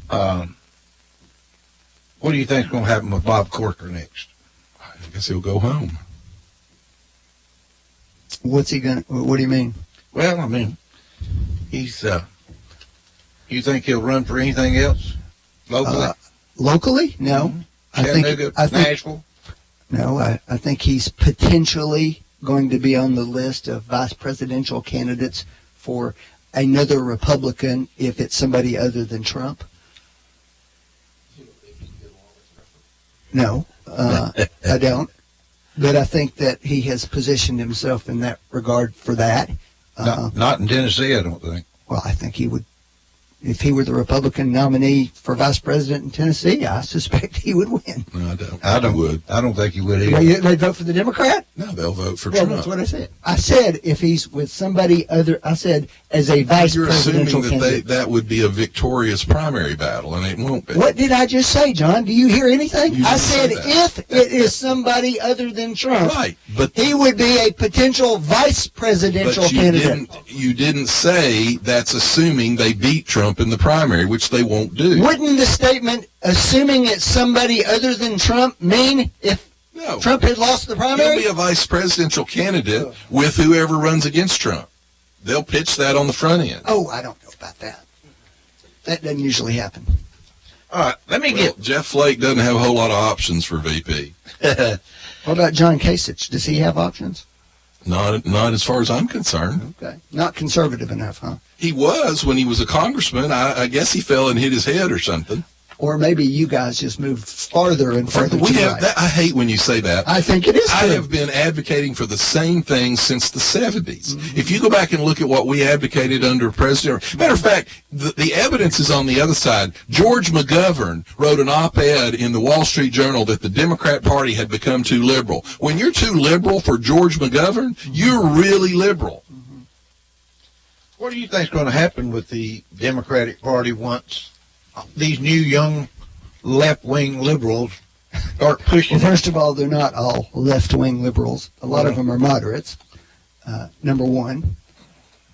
What do you think is going to happen with Bob Corker next? I guess he'll go home. What's he going to, what do you mean? Well, I mean, he's, you think he'll run for anything else locally? Locally? No. Chattanooga, Nashville? No, I think he's potentially going to be on the list of vice presidential candidates for another Republican if it's somebody other than Trump. No, I don't. But I think that he has positioned himself in that regard for that. Not in Tennessee, I don't think. Well, I think he would. If he were the Republican nominee for vice president in Tennessee, I suspect he would win. No, I don't. I don't think he would either. They vote for the Democrat? No, they'll vote for Well, Trump. that's what I said. I said if he's with somebody other. I said as a vice You're presidential assuming candidate. that would be a victorious primary battle, and it won't be. What did I just say, John? Do you hear anything? You I didn't said say that. if it is somebody other than Trump, Right, but he would be a potential vice presidential But candidate. you didn't say that's assuming they beat Trump in the primary, which they won't do. Wouldn't the statement, assuming it's somebody other than Trump, mean if Trump had lost the primary? He'll be a vice presidential candidate with whoever runs against Trump. They'll pitch that on the front end. Oh, I don't know about that. That doesn't usually happen. All right, let me get. Jeff Flake doesn't have a whole lot of options for VP. What about John Kasich? Does he have options? Not as far as I'm concerned. Okay. Not conservative enough, huh? He was when he was a congressman. I guess he fell and hit his head or something. Or maybe you guys just moved farther and farther to We the have right. that. I hate when you say that. I think it is I good. have been advocating for the same thing since the 70s. If you go back and look at what we advocated under President, matter of fact, the evidence is on the other side. George McGovern wrote an op-ed in the Wall Street Journal that the Democrat Party had become too liberal. When you're too liberal for George McGovern, you're really liberal. What do you think is going to happen with the Democratic Party once these new young left-wing liberals start pushing? Well, first of all, they're not all left-wing liberals. A lot of them are moderates, number one.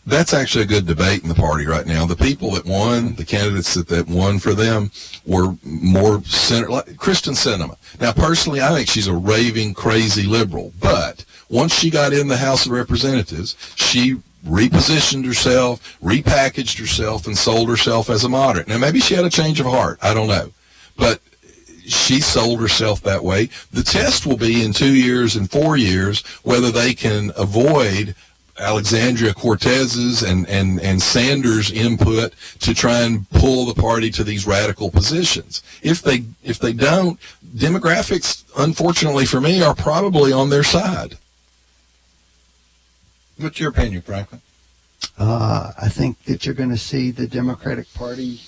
That's actually a good debate in the party right now. The people that won, the candidates that won for them, were more center, like Kristen Sinema. Now, personally, I think she's a raving, crazy liberal. But once she got in the House of Representatives, she repositioned herself, repackaged herself, and sold herself as a moderate. Now, maybe she had a change of heart. I don't know. But she sold herself that way. The test will be in 2 years and 4 years whether they can avoid Alexandria Cortez's and Sanders' input to try and pull the party to these radical positions. If they don't, demographics, unfortunately for me, are probably on their side. What's your opinion, Franklin? I think that you're going to see the Democratic Party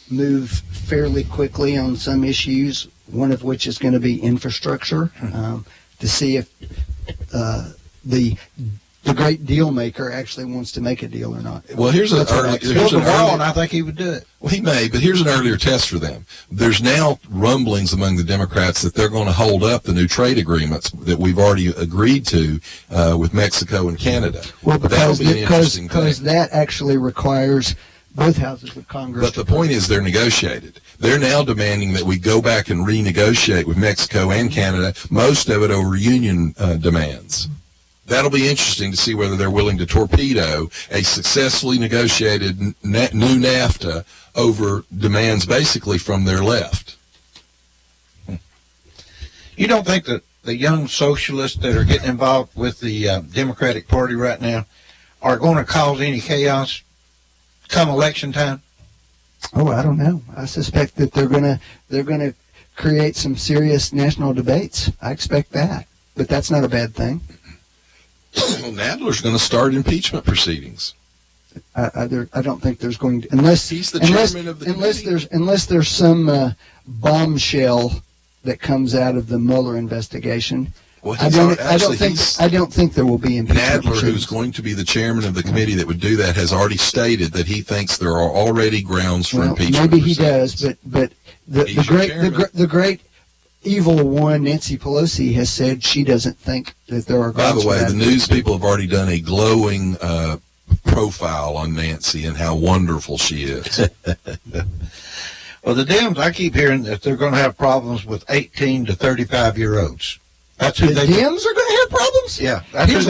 move fairly quickly on some issues, one of which is going to be infrastructure, to see if the great deal maker actually wants to make a deal or not. Well, here's an early. And I think he would do it. Well, he may, but here's an earlier test for them. There's now rumblings among the Democrats that they're going to hold up the new trade agreements that we've already agreed to with Mexico and Canada. Well, That'll be an interesting because thing. that actually requires both houses of Congress. But the point is they're negotiated. They're now demanding that we go back and renegotiate with Mexico and Canada, most of it over union demands. That'll be interesting to see whether they're willing to torpedo a successfully negotiated new NAFTA over demands basically from their left. You don't think that the young socialists that are getting involved with the Democratic Party right now are going to cause any chaos come election time? Oh, I don't know. I suspect that they're gonna create some serious national debates. I expect that, but that's not a bad thing. Well, Nadler's going to start impeachment proceedings. I don't think there's going to, unless he's the chairman of the committee. unless there's some bombshell that comes out of the Mueller investigation. Well, I don't think there will be impeachment. Nadler, who's going to be the chairman of the committee that would do that, has already stated that he thinks there are already grounds for impeachment. Maybe he does, but the great evil one, Nancy Pelosi, has said she doesn't think that there are grounds. By the way, for the news people have already done a glowing profile on Nancy and how wonderful she is. Well, the Dems, I keep hearing that they're going to have problems with 18 to 35-year-olds. That's who the Dems are going to have problems? Yeah, that's who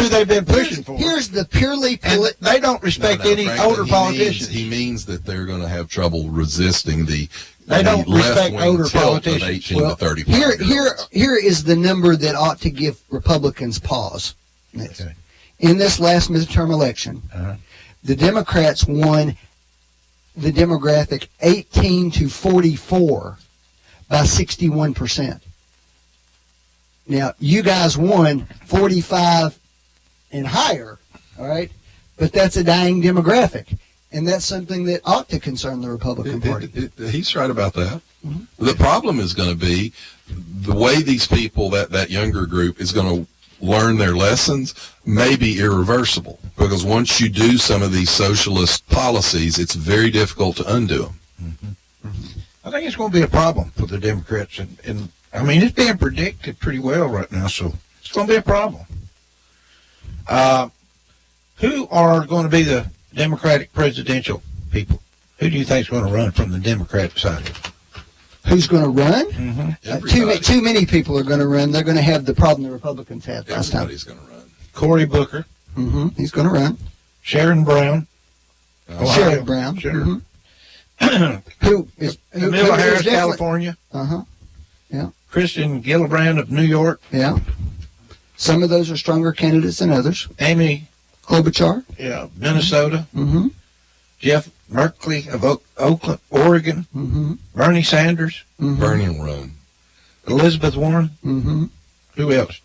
they've been pushing for. Here's the purely they don't respect any older politicians. He means that they're going to have trouble resisting the they don't respect older politicians. 18 to 35. Here is the number that ought to give Republicans pause. Okay. In this last midterm election, the Democrats won the demographic 18 to 44 by 61%. Now, you guys won 45 and higher, all right? But that's a dying demographic, and that's something that ought to concern the Republican Party. He's right about that. Mm-hmm. The problem is going to be the way these people, that younger group, is going to learn their lessons may be irreversible, because once you do some of these socialist policies, it's very difficult to undo them. Mm-hmm. Mm-hmm. I think it's going to be a problem for the Democrats, and I mean, it's being predicted pretty well right now, so it's going to be a problem. Who are going to be the Democratic presidential people? Who do you think is going to run from the Democratic side? Who's going to run? Mm-hmm. Too many people are going to run. They're going to have the problem the Republicans had last time. Everybody's going to run. Cory Booker. Mm-hmm. He's going to run. Sharon Brown. Sherrod Brown. Sure. Mm-hmm. Who is Camilla Harris, California. Yeah. Kristen Gillibrand of New York. Yeah. Some of those are stronger candidates than others. Amy Klobuchar. Yeah, Minnesota. Mm-hmm. Jeff Merkley of Oakland, Oregon. Mm-hmm. Bernie Sanders. Mm-hmm. Bernie will run. Elizabeth Warren. Mm-hmm. Who else?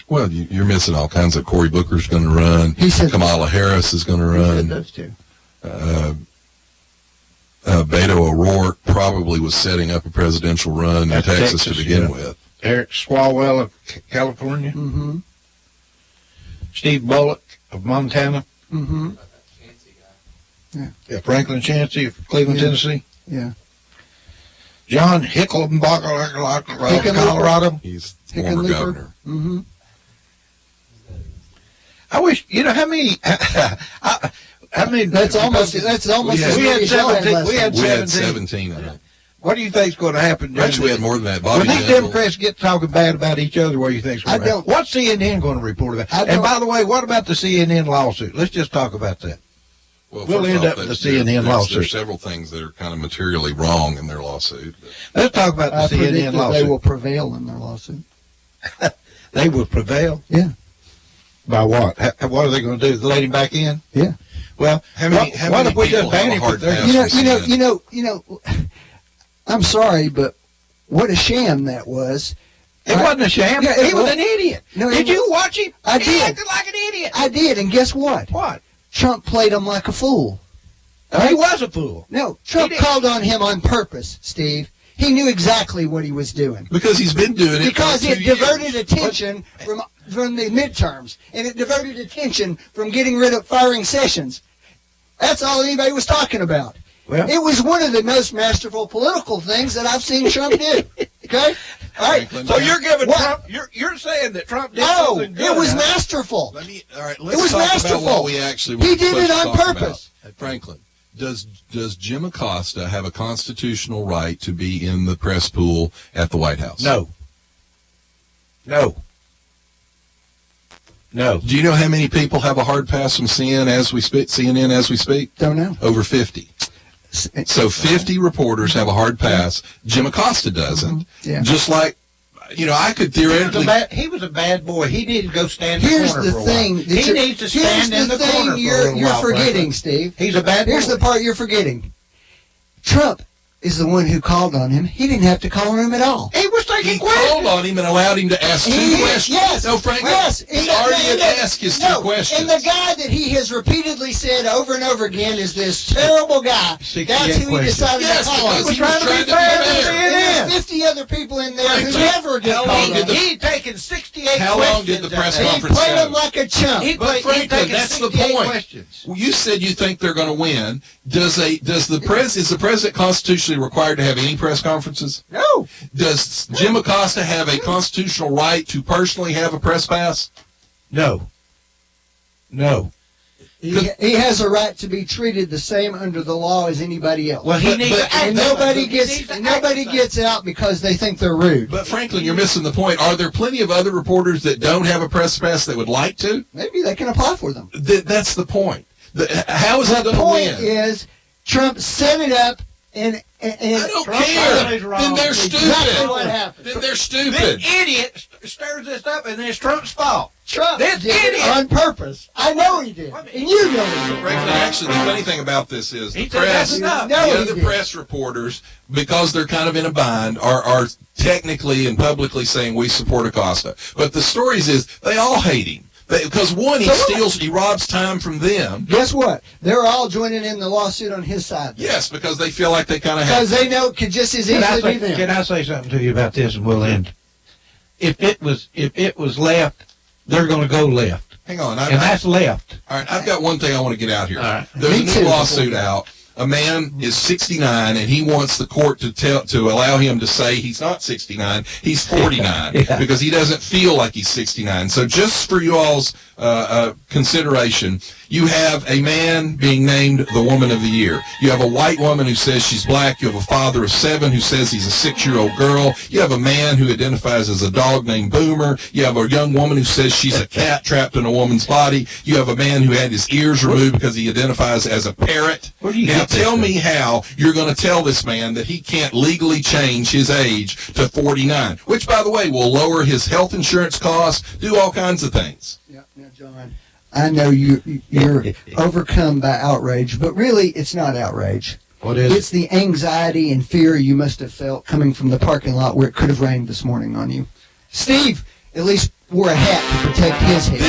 Well, you're missing all kinds of. Cory Booker's going to run. Kamala Harris is going to run. He said those two. Beto O'Rourke probably was setting up a presidential run in Texas to begin with. Eric Swalwell of California. Mm-hmm. Steve Bullock of Montana. Mm-hmm. Yeah, Franklin Chancey of Cleveland, Tennessee. Yeah. John Hickenlooper of Colorado. He's former governor. Mm-hmm. I wish, how many... I mean, that's almost. We had 17. We had 17. I think. What do you think's going to happen? Actually, we had more than that. Bobby when these Democrats get talking bad about each other, what do you think's going to happen? What's CNN going to report about? And by the way, what about the CNN lawsuit? Let's just talk about that. Well, we'll end up with the CNN lawsuit. There's several things that are kind of materially wrong in their lawsuit. Let's talk about the CNN lawsuit. They will prevail in their lawsuit. They will prevail? Yeah. By what? What are they going to do? Let him back in? Yeah. Well, what if we just ban him for 30 I'm sorry, but what a sham that was. It wasn't a sham. Yeah, he was an idiot. No, did you watch him? I did. He acted like an idiot. I did, and guess what? What? Trump played him like a fool. He was a fool. No, Trump called on him on purpose, Steve. He knew exactly what he was doing. Because he's been doing it because for 2 it diverted attention from the midterms, and it diverted attention from getting rid of firing Sessions. That's all anybody was talking about. Well, it was one of the most masterful political things that I've seen Trump do. Okay? All right. So you're giving Trump, you're saying that Trump did something good. It was masterful. All right, let's talk about what we actually He did it on purpose. Franklin, does Jim Acosta have a constitutional right to be in the press pool at the White House? No. Do you know how many people have a hard pass from CNN as we speak? Don't know. Over 50. So 50 reporters have a hard pass. Jim Acosta doesn't. Yeah. Just like I could theoretically. He was a bad boy. He didn't go stand in the Here's corner the for a thing. while. He needs to stand in the corner for a little you're while, forgetting, Franklin. Steve. He's a bad boy. Here's the part you're forgetting. Trump is the one who called on him. He didn't have to call on him at all. He was taking He questions. called on him and allowed him to ask 2 questions. Yes. No, Franklin. Yes. He already had asked his 2 questions. And the guy that he has repeatedly said over and over again is this terrible guy. That's who he decided to call on. He was trying to be fair. And there's 50 other people in there who never get called on. He'd taken 68 How questions. long did the press He conference played go? him like a chump. But Franklin, that's the point. Questions. Well, you said you think they're going to win. Is the president constitutionally required to have any press conferences? No. Does Jim Acosta have a constitutional right to personally have a press pass? No. He has a right to be treated the same under the law as anybody else. Well, he needs to act and nobody gets out because they think they're rude. But Franklin, you're missing the point. Are there plenty of other reporters that don't have a press pass that would like to? Maybe they can apply for them. That's the point. How is he going to The point win? is Trump set it up and I don't care. Then they're stupid. Exactly what happened. Then they're This stupid. idiot stirs this up, and it's Trump's fault. Trump This did it idiot. on purpose. I know he did. And you know he did. Franklin, actually, the funny thing about this is the He said that's press, enough. the No, he other did. press reporters, because they're kind of in a bind, are technically and publicly saying we support Acosta. But the stories is they all hate him. Because one, he robs time from them. Guess what? They're all joining in the lawsuit on his side. Yes, because they feel like they kind of have. Because they know it could just as easily be them. Can I say something to you about this, and we'll end? If it was left, they're going to go left. Hang on. And that's left. All right, I've got one thing I want to get out here. All right. There's Me a too. new lawsuit out. A man is 69, and he wants the court to allow him to say he's not 69, he's 49, Yeah. because he doesn't feel like he's 69. So just for you all's consideration, you have a man being named the Woman of the Year. You have a white woman who says she's black. You have a father of 7 who says he's a 6-year-old girl. You have a man who identifies as a dog named Boomer. You have a young woman who says she's a cat trapped in a woman's body. You have a man who had his ears removed because he identifies as a parrot. Where do you Now get this tell from? me how you're going to tell this man that he can't legally change his age to 49, which, by the way, will lower his health insurance costs, do all kinds of things. Yeah, now, John, I know you're overcome by outrage, but really it's not outrage. What is It's the anxiety and fear you must have felt coming from the parking lot where it could have rained this morning on you. Steve at least wore a hat to protect his head.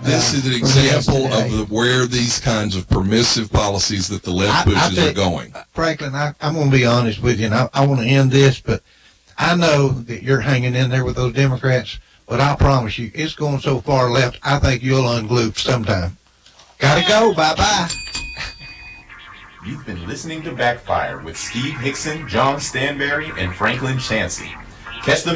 This is an example of where these kinds of permissive policies that the left pushes are going. Franklin, I'm going to be honest with you, and I want to end this, but I know that you're hanging in there with those Democrats, but I promise you, it's going so far left, I think you'll unglue sometime. Gotta go. Bye-bye. You've been listening to Backfire with Steve Hickson, John Stanberry, and Franklin Chansey. Catch them